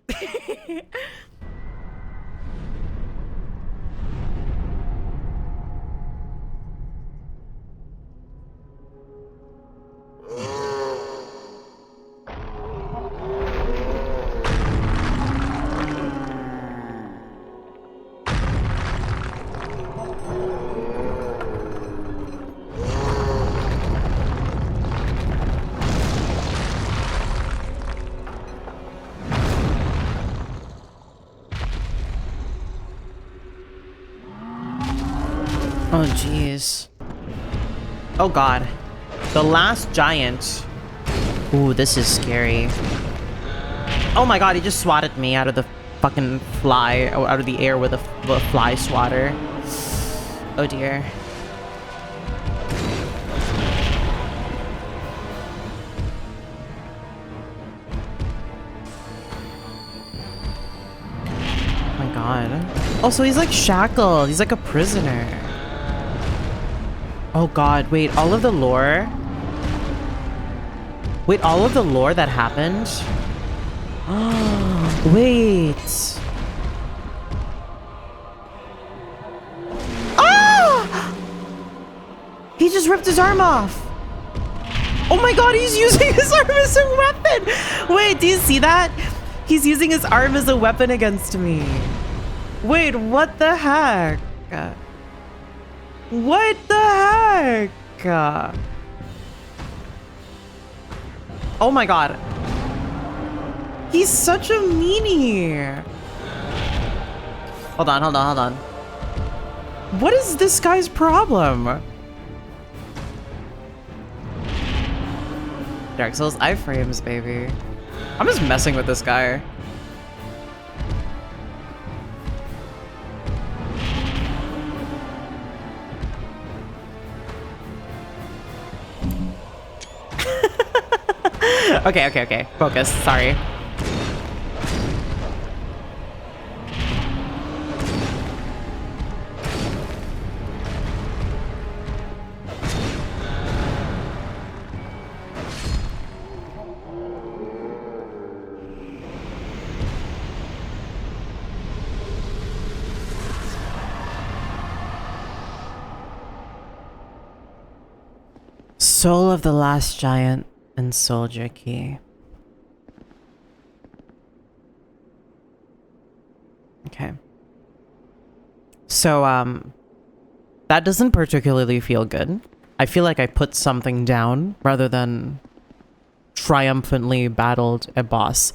Oh, jeez. Oh, God. The last giant. Ooh, this is scary. Oh, my God. He just swatted me out of the fucking fly. Or out of the air with a fly swatter. Oh, dear. Oh, my God. Oh, so he's like shackled. He's like a prisoner. Oh god, wait, all of the lore? Wait, all of the lore that happened? Oh, wait. Ah! He just ripped his arm off. Oh my god, he's using his arm as a weapon. Wait, do you see that? He's using his arm as a weapon against me. Wait, what the heck? What the heck? Oh my god. He's such a meanie. Hold on. What is this guy's problem? Dark Souls iframes, baby. I'm just messing with this guy. Okay. Focus. Sorry. Soul of the Last Giant and Soldier Key. Okay. So, that doesn't particularly feel good. I feel like I put something down rather than triumphantly battled a boss.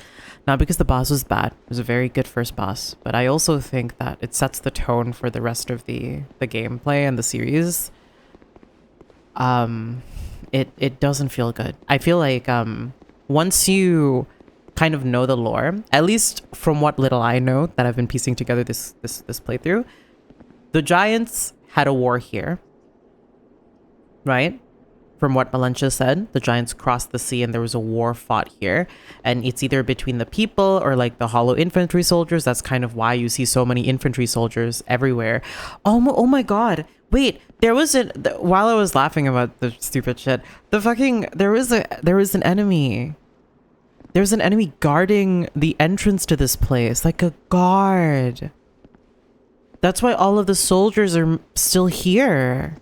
Not because the boss was bad. It was a very good first boss. But I also think that it sets the tone for the rest of the gameplay and the series. It doesn't feel good. I feel like once you kind of know the lore, at least from what little I know that I've been piecing together this playthrough, the giants had a war here, right? From what Valencia said, the giants crossed the sea and there was a war fought here. And it's either between the people or like the hollow infantry soldiers. That's kind of why you see so many infantry soldiers everywhere. Oh my god. Wait, there was while I was laughing about the stupid shit, there was an enemy. There's an enemy guarding the entrance to this place, like a guard. That's why all of the soldiers are still here.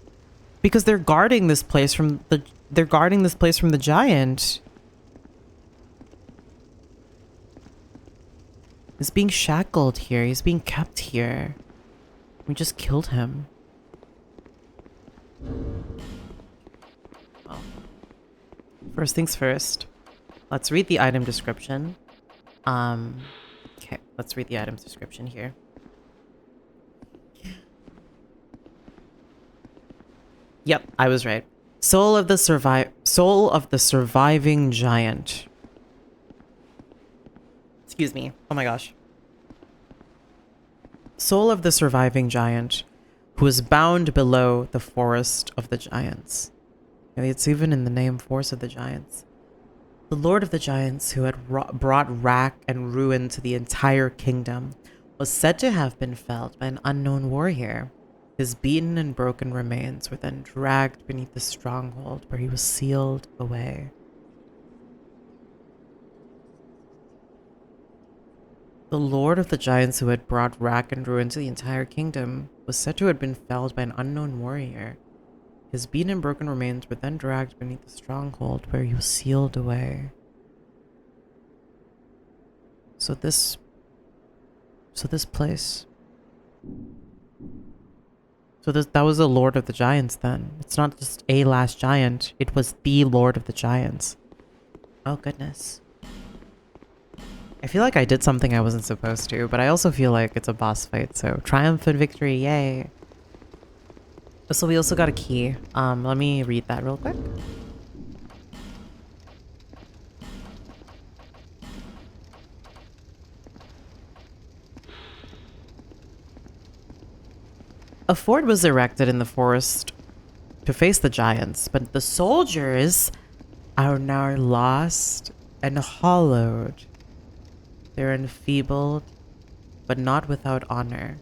Because they're guarding this place from the giant. He's being shackled here. He's being kept here. We just killed him. Well, first things first. Let's read the item description. Okay, let's read the item description here. Yep, I was right. Soul of the surviving giant. Excuse me. Oh my gosh. Soul of the surviving giant, who is bound below the forest of the giants. It's even in the name, Forest of the Giants. The Lord of the Giants, who had brought wrack and ruin to the entire kingdom, was said to have been felled by an unknown warrior. His beaten and broken remains were then dragged beneath the stronghold where he was sealed away. The Lord of the Giants, who had brought wrack and ruin to the entire kingdom, was said to have been felled by an unknown warrior. His beaten and broken remains were then dragged beneath the stronghold where he was sealed away. So this place. That was the Lord of the Giants then. It's not just a last giant. It was the Lord of the Giants. Oh goodness. I feel like I did something I wasn't supposed to, but I also feel like it's a boss fight, so triumphant victory, yay. So we also got a key. Let me read that real quick. A fort was erected in the forest to face the giants, but the soldiers are now lost and hollowed. They're enfeebled, but not without honor,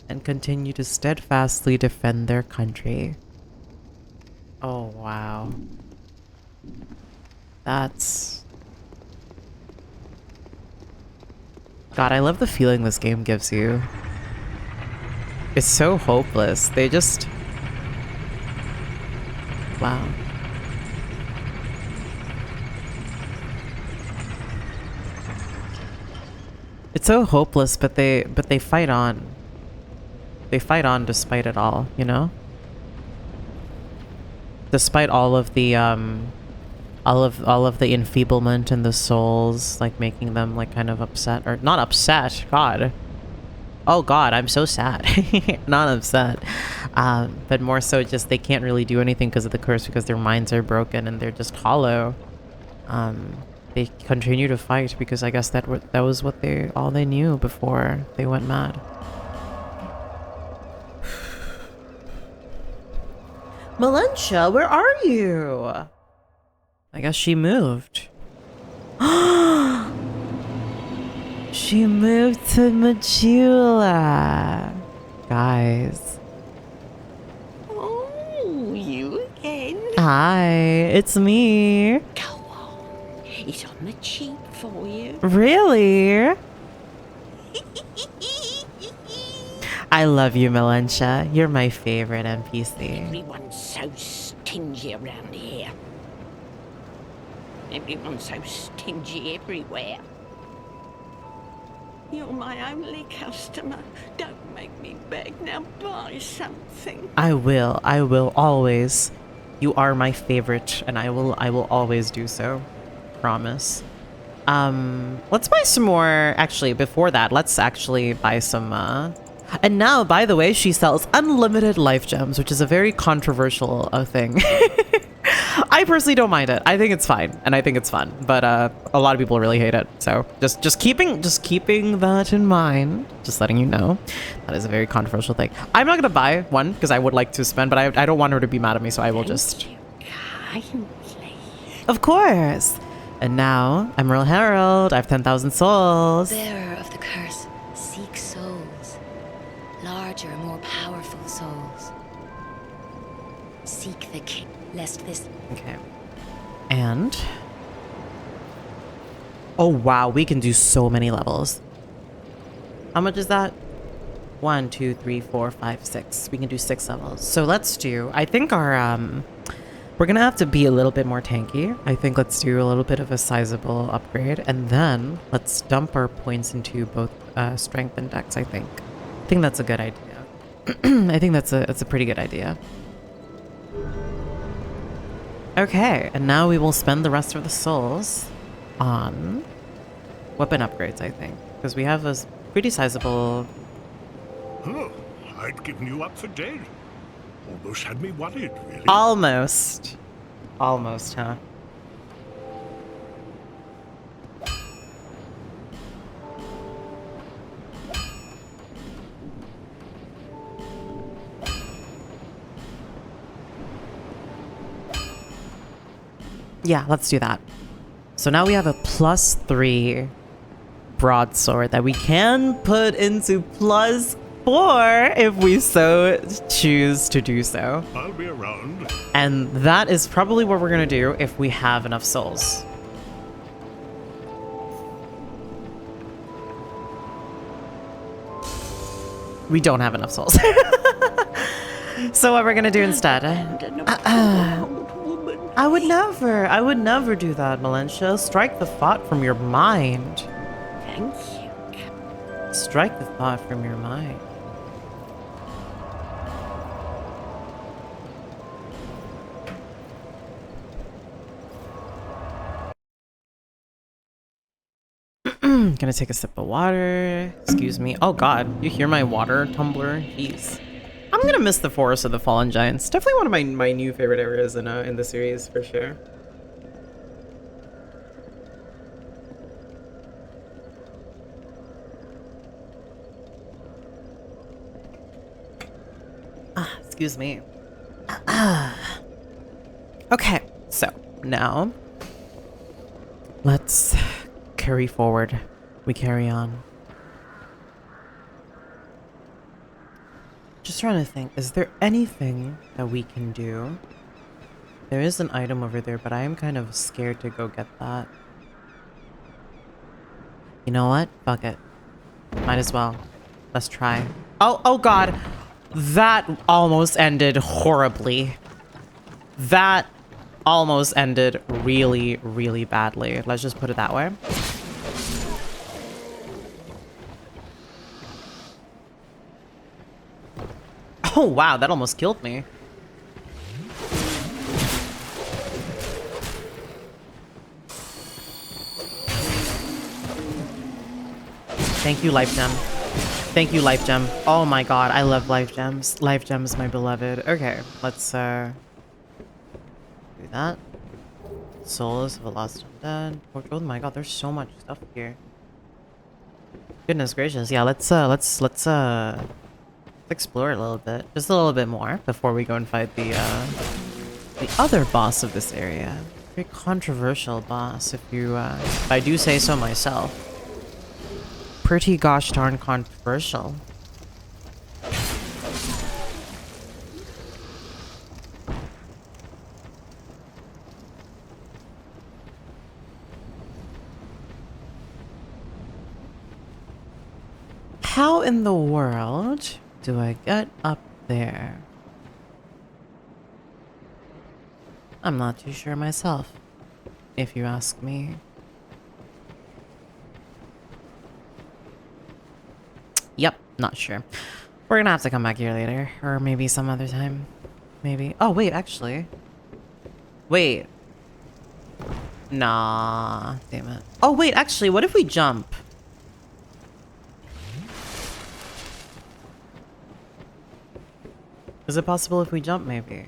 and continue to steadfastly defend their country. Oh, wow. That's... God, I love the feeling this game gives you. It's so hopeless. They just... Wow. It's so hopeless, but they fight on. They fight on despite it all, you know? Despite all of the all of the enfeeblement and the souls, like making them like kind of upset, or not upset, God. Oh God, I'm so sad. Not upset. But more so just they can't really do anything because of the curse, because their minds are broken and they're just hollow. They continue to fight because I guess that was what all they knew before they went mad. Valencia, where are you? I guess she moved. She moved to Majula. Guys. Oh, you again? Hi, it's me. Go on. It's on the cheap for you. Really? I love you, Valencia. You're my favorite NPC. Everyone's so stupid. stingy around here. Everyone's so stingy everywhere. You're my only customer. Don't make me beg. Now buy something. I will always. You are my favorite, and I will always do so. Promise. Let's buy some more. Actually, before that, let's actually buy some, and now, by the way, she sells unlimited life gems, which is a very controversial thing. I personally don't mind it. I think it's fine, and I think it's fun, but a lot of people really hate it. So just keeping that in mind, just letting you know, that is a very controversial thing. I'm not gonna buy one because I would like to spend, but I don't want her to be mad at me, so I will just. Kindly. Of course. And now, Emerald Herald. I have 10,000 souls. Bearer of the curse, seek souls. Larger, more powerful souls. Seek the king, lest this... Okay. And... oh, wow. We can do so many levels. How much is that? 1, 2, 3, 4, 5, 6. We can do 6 levels. So let's do... I think our, we're gonna have to be a little bit more tanky. I think let's do a little bit of a sizable upgrade. And then let's dump our points into both strength and dex, I think. I think that's a good idea. I think that's a pretty good idea. Okay, and now we will spend the rest of the souls on weapon upgrades, I think. Because we have a pretty sizable... Oh, I'd given you up for dead. Almost had me worried, really. Almost. Almost, huh? Yeah, let's do that. So now we have a +3 broadsword that we can put into +4 if we so choose to do so. I'll be around. And that is probably what we're gonna do if we have enough souls. We don't have enough souls. So what we're gonna do instead? I would never do that, Valencia. Strike the thought from your mind. Thank you. Strike the thought from your mind. Gonna take a sip of water. Excuse me. Oh god, you hear my water tumbler? Jeez. I'm gonna miss the Forest of the Fallen Giants. Definitely one of my new favorite areas in the series, for sure. Excuse me. Okay, so now let's carry forward. We carry on. Just trying to think, is there anything that we can do? There is an item over there, but I am kind of scared to go get that. You know what? Fuck it. Might as well. Let's try. Oh god! That almost ended horribly. That almost ended really, really badly. Let's just put it that way. Oh wow, that almost killed me. Thank you, Life Gem. Thank you, Life Gem. Oh my god, I love Life Gems. Life Gems, my beloved. Okay, let's do that. Souls of a Lost Undead. Oh my god, there's so much stuff here. Goodness gracious. Yeah, let's explore a little bit. Just a little bit more before we go and fight the other boss of this area. Very controversial boss, if I do say so myself. Pretty gosh darn controversial. How in the world do I get up there? I'm not too sure myself, if you ask me. Yep, not sure. We're gonna have to come back here later, or maybe some other time. Maybe. Oh, wait, actually. Wait. Nah, damn it. Oh, wait, actually, what if we jump? Is it possible if we jump, maybe?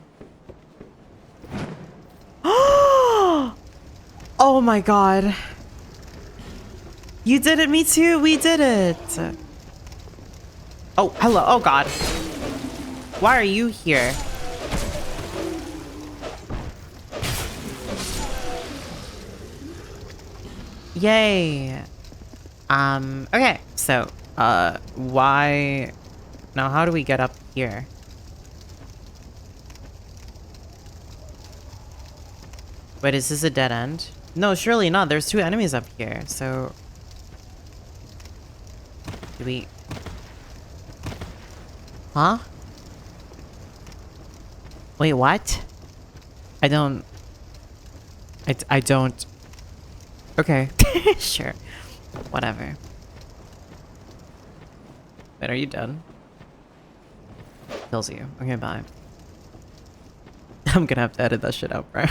Oh my god. You did it, me too, we did it. Oh, hello, oh god. Why are you here? Yay. Okay, so, why... Now, how do we get up here? Wait, is this a dead end? No, surely not. There's 2 enemies up here, so... Do we... Huh? Wait, what? I don't... I don't... Okay. Sure. Whatever. Wait, are you done? Kills you. Okay, bye. I'm gonna have to edit that shit out, bro.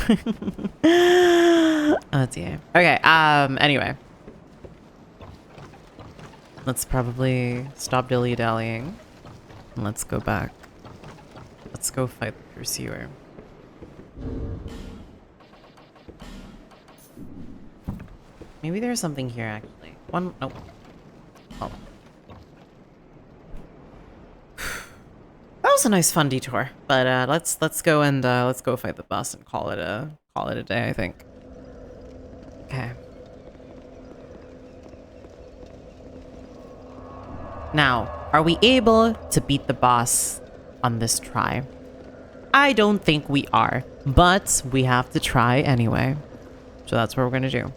Oh dear. Okay, anyway. Let's probably stop dilly-dallying. And let's go back. Let's go fight the pursuer. Maybe there's something here, actually. One... Nope. Oh. That was a nice fun detour, but let's go and let's go fight the boss and call it a day, I think. Okay. Now, are we able to beat the boss on this try? I don't think we are, but we have to try anyway. So that's what we're gonna do.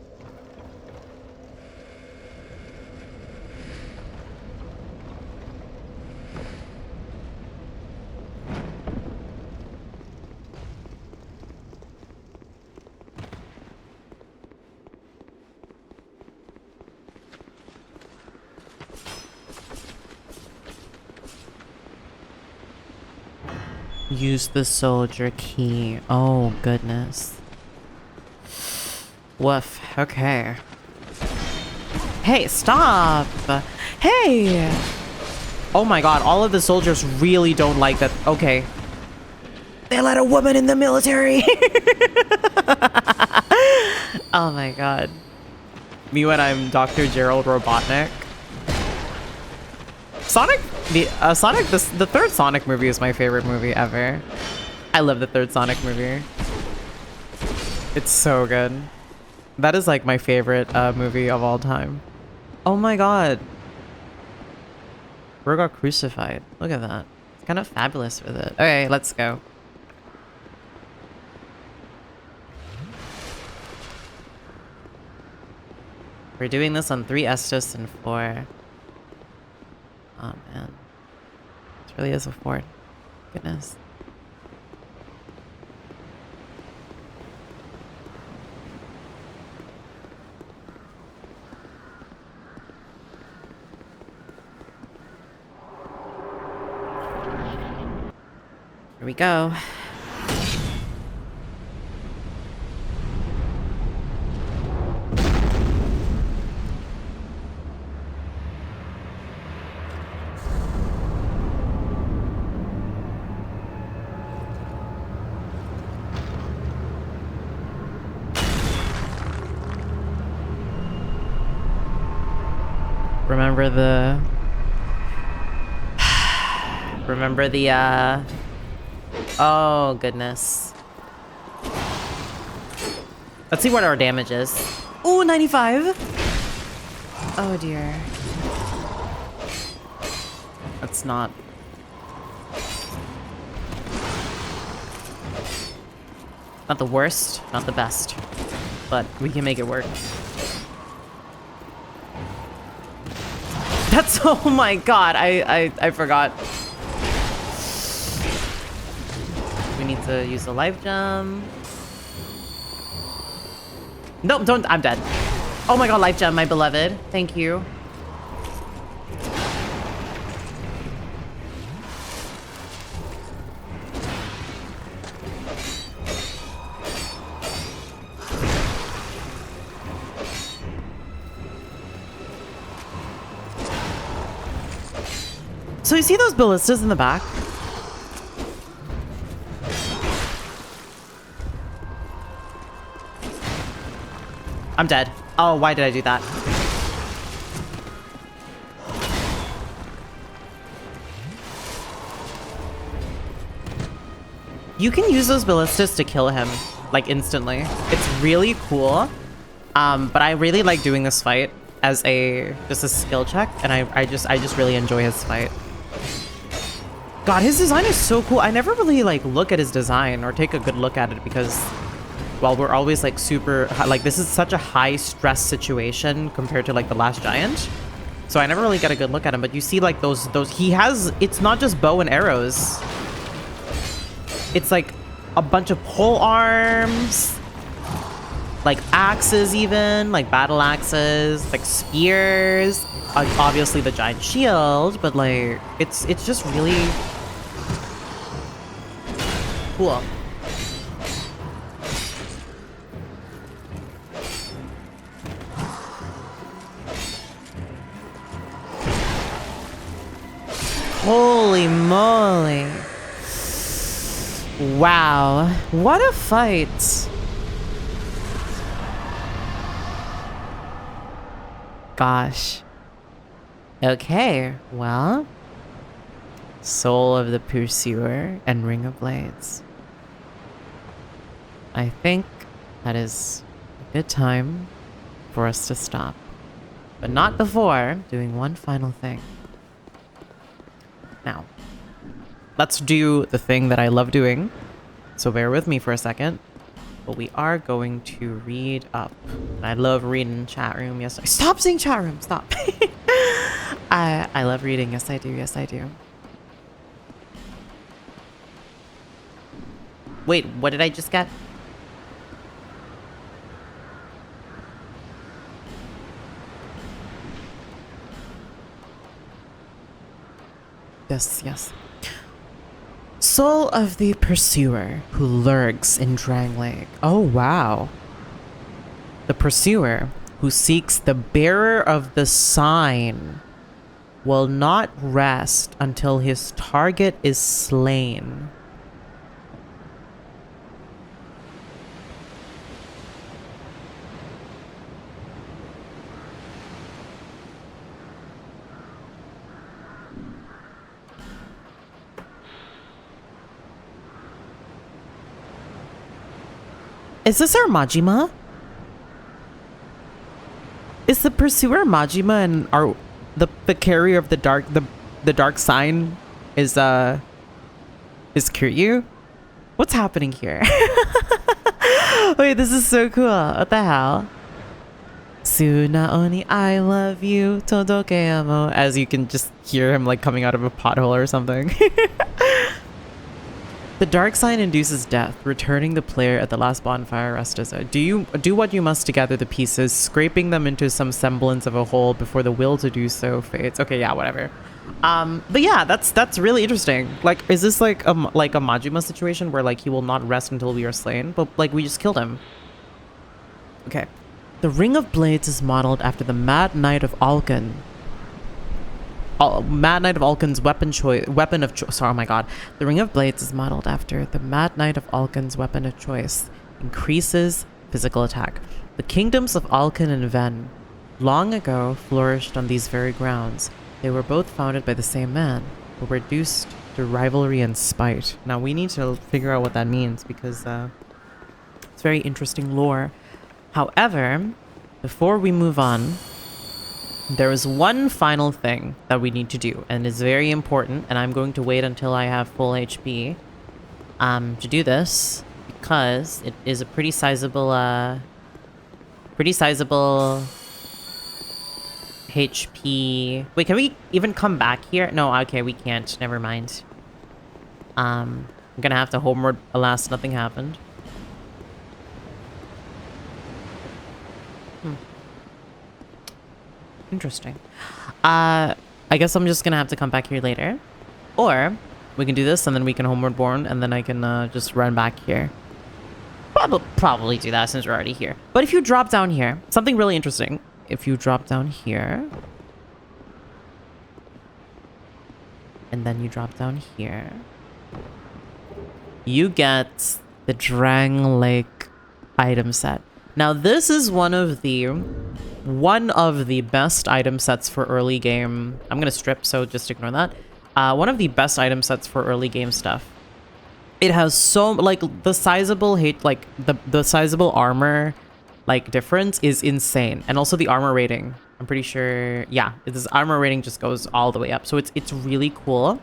Use the soldier key. Oh, goodness. Woof. Okay. Hey, stop! Hey! Oh my god, all of the soldiers really don't like that. Okay. They let a woman in the military! Oh my god. Me when I'm Dr. Gerald Robotnik. Sonic, the third Sonic movie is my favorite movie ever. I love the third Sonic movie. It's so good. That is like my favorite movie of all time. Oh my god. Bro got crucified. Look at that. It's kind of fabulous with it. Okay, let's go. We're doing this on 3 Estus and 4. Oh man. This really is a fort. Goodness. Here we go. Remember the oh goodness. Let's see what our damage is. Ooh, 95. Oh dear. That's not the worst, not the best, but we can make it work. That's, oh my god, I forgot. We need to use the life gem. No, don't. I'm dead. Oh my god, life gem, my beloved. Thank you. So you see those ballistas in the back? I'm dead. Oh, why did I do that? You can use those ballistas to kill him, like, instantly. It's really cool. But I really like doing this fight as just a skill check, and I just really enjoy his fight. God, his design is so cool. I never really like look at his design or take a good look at it because, well, we're always like super, like this is such a high stress situation compared to like the last giant. So I never really get a good look at him, but you see like those, he has, it's not just bow and arrows. It's like a bunch of pole arms, like axes even, like battle axes, like spears, obviously the giant shield, but like, it's just really cool. Holy moly. Wow. What a fight. Gosh. Okay, well. Soul of the Pursuer and Ring of Blades. I think that is a good time for us to stop. But not before doing one final thing. Now, let's do the thing that I love doing. So bear with me for a second. But we are going to read up. I love reading chat room. Yes, stop saying chat room. Stop. I love reading. Yes, I do. Yes, I do. Wait, what did I just get? Yes, yes. Soul of the Pursuer who lurks in Drang Lake. Oh, wow. The Pursuer who seeks the bearer of the sign will not rest until his target is slain. Is this our Majima? Is the Pursuer Majima and our the carrier of the dark sign is Kiryu? What's happening here? Wait, this is so cool. What the hell? Suna oni I love you todoke amo, as you can just hear him like coming out of a pothole or something. The dark sign induces death, returning the player at the last bonfire Restaza. Do what you must to gather the pieces, scraping them into some semblance of a whole before the will to do so fades. Okay, yeah, whatever. But yeah, that's really interesting. Like, is this like a Majima situation where like he will not rest until we are slain, but like we just killed him? Okay. The Ring of Blades is modeled after the Mad Knight of Alkan. Mad Knight of Alkan's weapon of choice. Oh my god. The Ring of Blades is modeled after the Mad Knight of Alkan's weapon of choice. Increases physical attack. The kingdoms of Alkan and Ven long ago flourished on these very grounds. They were both founded by the same man, but reduced to rivalry and spite. Now we need to figure out what that means because it's very interesting lore. However, before we move on, there is one final thing that we need to do, and it's very important, and I'm going to wait until I have full HP to do this, because it is a pretty sizable HP. Wait, can we even come back here? No, okay, we can't. Never mind. I'm gonna have to homeward. Alas, nothing happened. Interesting. I guess I'm just gonna have to come back here later. Or we can do this and then we can Homeward Bourne and then I can just run back here. Probably do that since we're already here. But if you drop down here, something really interesting. If you drop down here. And then you drop down here. You get the Drang Lake item set. Now this is one of the best item sets for early game. I'm gonna strip, so just ignore that. One of the best item sets for early game stuff. It has so like the sizable the sizable armor like difference is insane, and also the armor rating. I'm pretty sure, yeah, this armor rating just goes all the way up. So it's really cool.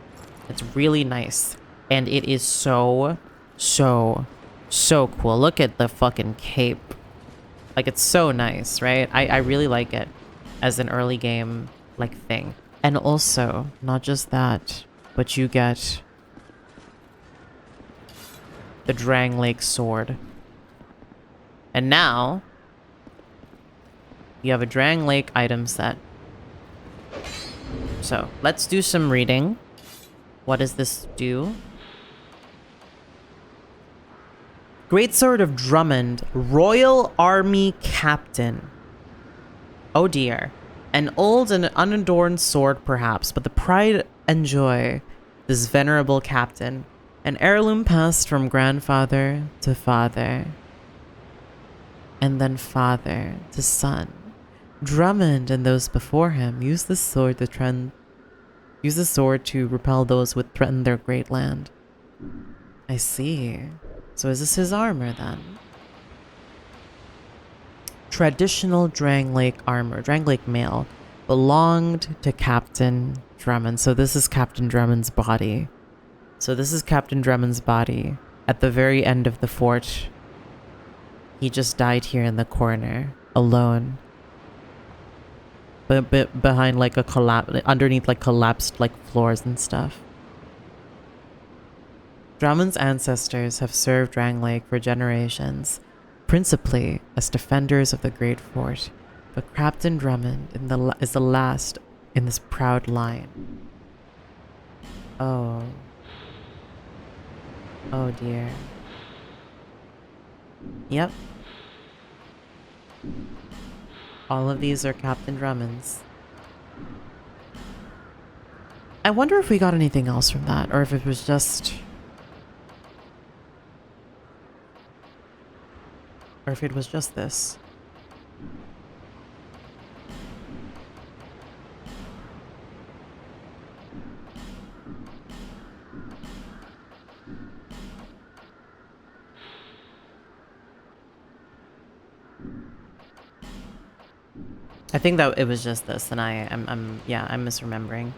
It's really nice, and it is so cool. Look at the fucking cape. Like, it's so nice, right? I really like it as an early game like thing. And also, not just that, but you get the Drang Lake sword. And now you have a Drang Lake item set. So let's do some reading. What does this do? Great Sword of Drummond, Royal Army Captain. Oh dear. An old and unadorned sword perhaps, but the pride and joy, this venerable captain. An heirloom passed from grandfather to father. And then father to son. Drummond and those before him used the sword to repel those who would threaten their great land. I see. So is this his armor then? Traditional Drang Lake armor, Drang Lake mail, belonged to Captain Drummond. So this is Captain Drummond's body. So this is Captain Drummond's body at the very end of the fort. He just died here in the corner, alone. But behind like a underneath like collapsed like floors and stuff. Drummond's ancestors have served Drang Lake for generations, principally as defenders of the great fort, but Captain Drummond is the last in this proud line. Oh. Oh dear. Yep. All of these are Captain Drummond's. I wonder if we got anything else from that, or if it was just... Or if it was just this. I think that it was just this, and I'm misremembering.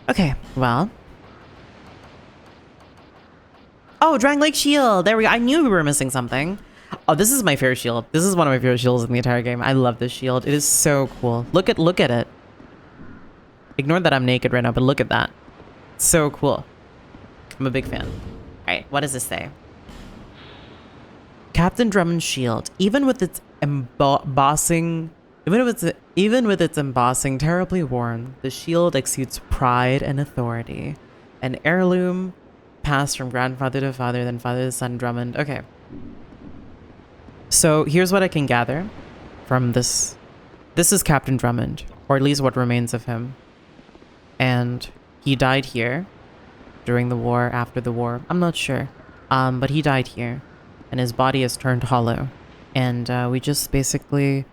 Okay, well. Oh, Drang Lake shield. There we go. I knew we were missing something. Oh, this is my favorite shield. This is one of my favorite shields in the entire game. I love this shield. It is so cool. Look at it. Ignore that I'm naked right now, but look at that. It's so cool. I'm a big fan. All right, what does this say? Captain Drummond's shield, even with its embossing terribly worn, the shield exudes pride and authority. An heirloom passed from grandfather to father, then father to son. Drummond. Okay. So here's what I can gather from this. This is Captain Drummond, or at least what remains of him. And he died here during the war, after the war. I'm not sure. But he died here, and his body is turned hollow. And we just basically...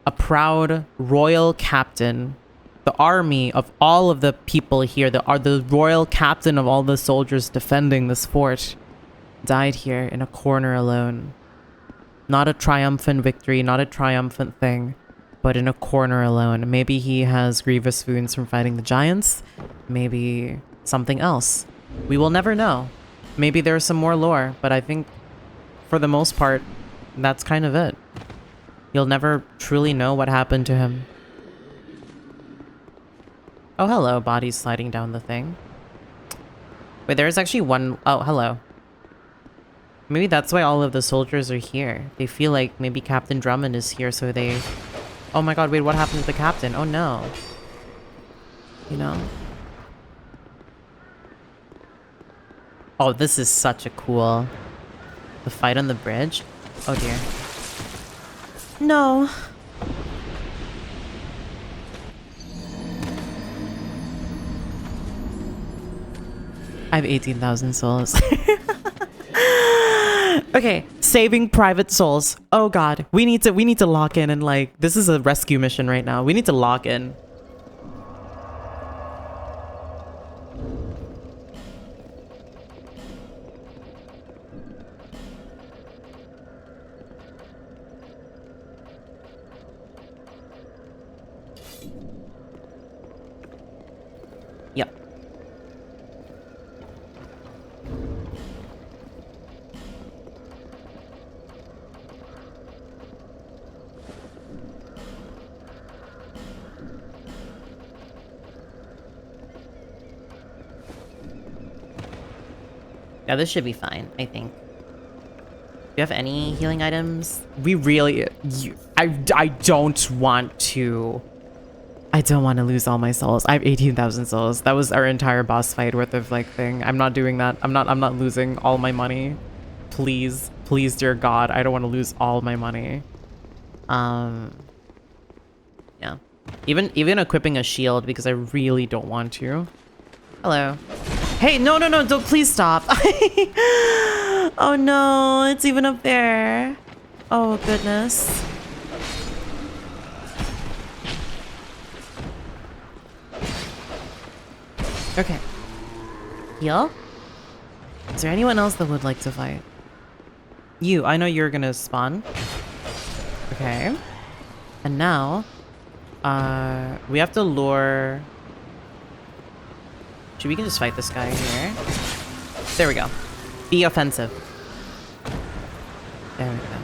a proud royal captain, the army of all of the people here, the royal captain of all the soldiers defending this fort, died here in a corner alone. Not a triumphant victory, not a triumphant thing, but in a corner alone. Maybe he has grievous wounds from fighting the giants. Maybe something else. We will never know. Maybe there's some more lore, but I think for the most part, that's kind of it. You'll never truly know what happened to him. Oh, hello, bodies sliding down the thing. Wait, there's actually one... Oh, hello. Maybe that's why all of the soldiers are here. They feel like maybe Captain Drummond is here, so they Oh my god, wait, what happened to the captain? Oh no. You know? Oh, this is such a cool... The fight on the bridge? Oh dear. No. I have 18,000 souls. Okay, saving private souls. Oh god, we need to lock in and like this is a rescue mission right now. We need to lock in. Yep. Yeah, this should be fine, I think. Do you have any healing items? We really... I don't want to... I don't want to lose all my souls. I have 18,000 souls. That was our entire boss fight worth of like thing. I'm not doing that. I'm not losing all my money. Please. Please, dear God. I don't want to lose all my money. Yeah. Even equipping a shield because I really don't want to. Hello. Hey, no, don't please stop. Oh no, it's even up there. Oh goodness. Okay. Heal? Is there anyone else that would like to fight? You, I know you're gonna spawn. Okay. And now, we have to lure... We can just fight this guy here. There we go. Be offensive. There we go.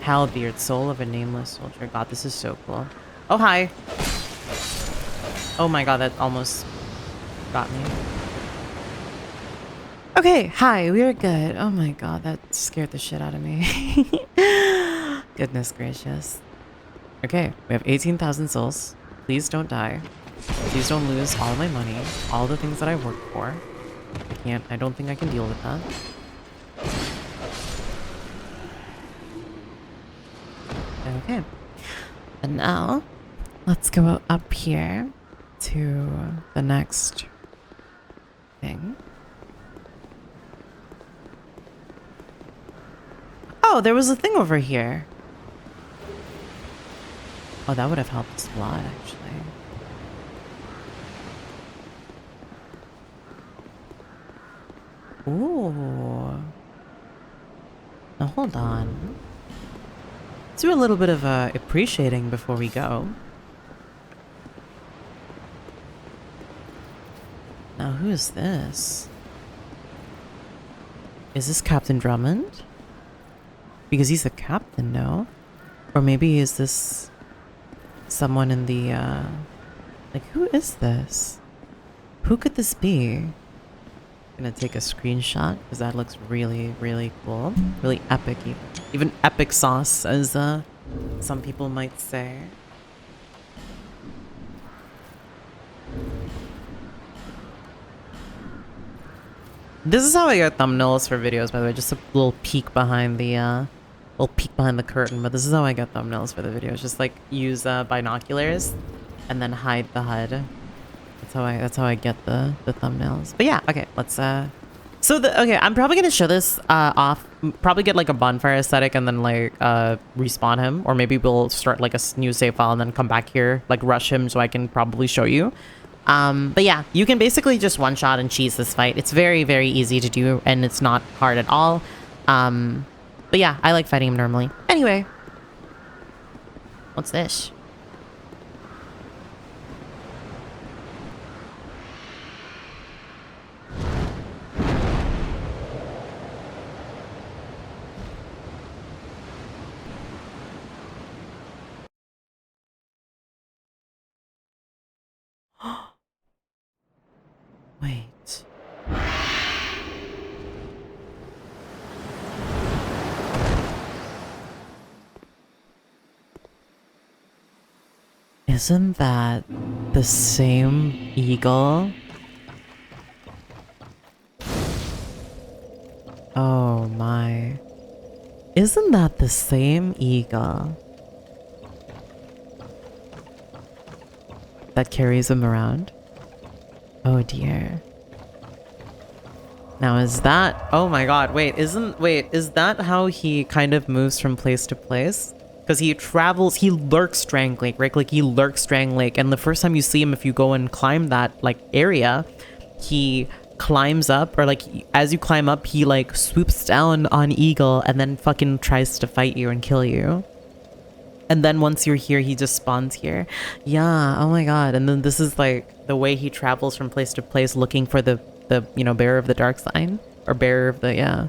Halbeard, soul of a nameless soldier. God, this is so cool. Oh, hi. Oh my god, that almost got me. Okay, hi, we are good. Oh my god, that scared the shit out of me. Goodness gracious. Okay, we have 18,000 souls. Please don't die. Please don't lose all my money, all the things that I worked for. I don't think I can deal with that. Okay. And now, let's go up here to the next thing. Oh, there was a thing over here. Oh, that would have helped us a lot, actually. Ooh. Now hold on. Let's do a little bit of appreciating before we go. Now who is this? Is this Captain Drummond? Because he's the captain, no? Or maybe is this someone in the like who is this? Who could this be? Gonna take a screenshot because that looks really, really cool. Really epic, even epic sauce, as some people might say. This is how I get thumbnails for videos, by the way. Just a little peek behind the curtain. But this is how I get thumbnails for the videos. Just like use binoculars and then hide the HUD. That's how I get the thumbnails. But yeah, okay, let's okay, I'm probably gonna show this off, probably get like a bonfire aesthetic and then like respawn him, or maybe we'll start like a new save file and then come back here, like rush him so I can probably show you. But yeah, you can basically just one shot and cheese this fight. It's very, very easy to do and it's not hard at all. But yeah, I like fighting him normally. Anyway, what's this? Wait. Isn't that the same eagle? Oh my. Isn't that the same eagle that carries him around? Oh dear. Now is that, oh my god, wait, is that how he kind of moves from place to place? Because he travels, he lurks Drang Lake, right? Like he lurks Drang Lake, and the first time you see him, if you go and climb that like area, he climbs up, or like as you climb up, he like swoops down on Eagle and then fucking tries to fight you and kill you. And then once you're here, he just spawns here. Yeah, oh my god. And then this is like the way he travels from place to place looking for the you know, bearer of the dark sign, or bearer of the, yeah.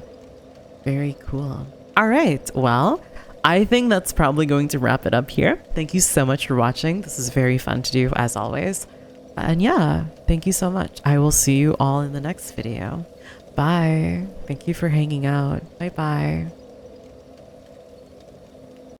Very cool. All right, well, I think that's probably going to wrap it up here. Thank you so much for watching. This is very fun to do as always. And yeah, thank you so much. I will see you all in the next video. Bye. Thank you for hanging out. Bye bye.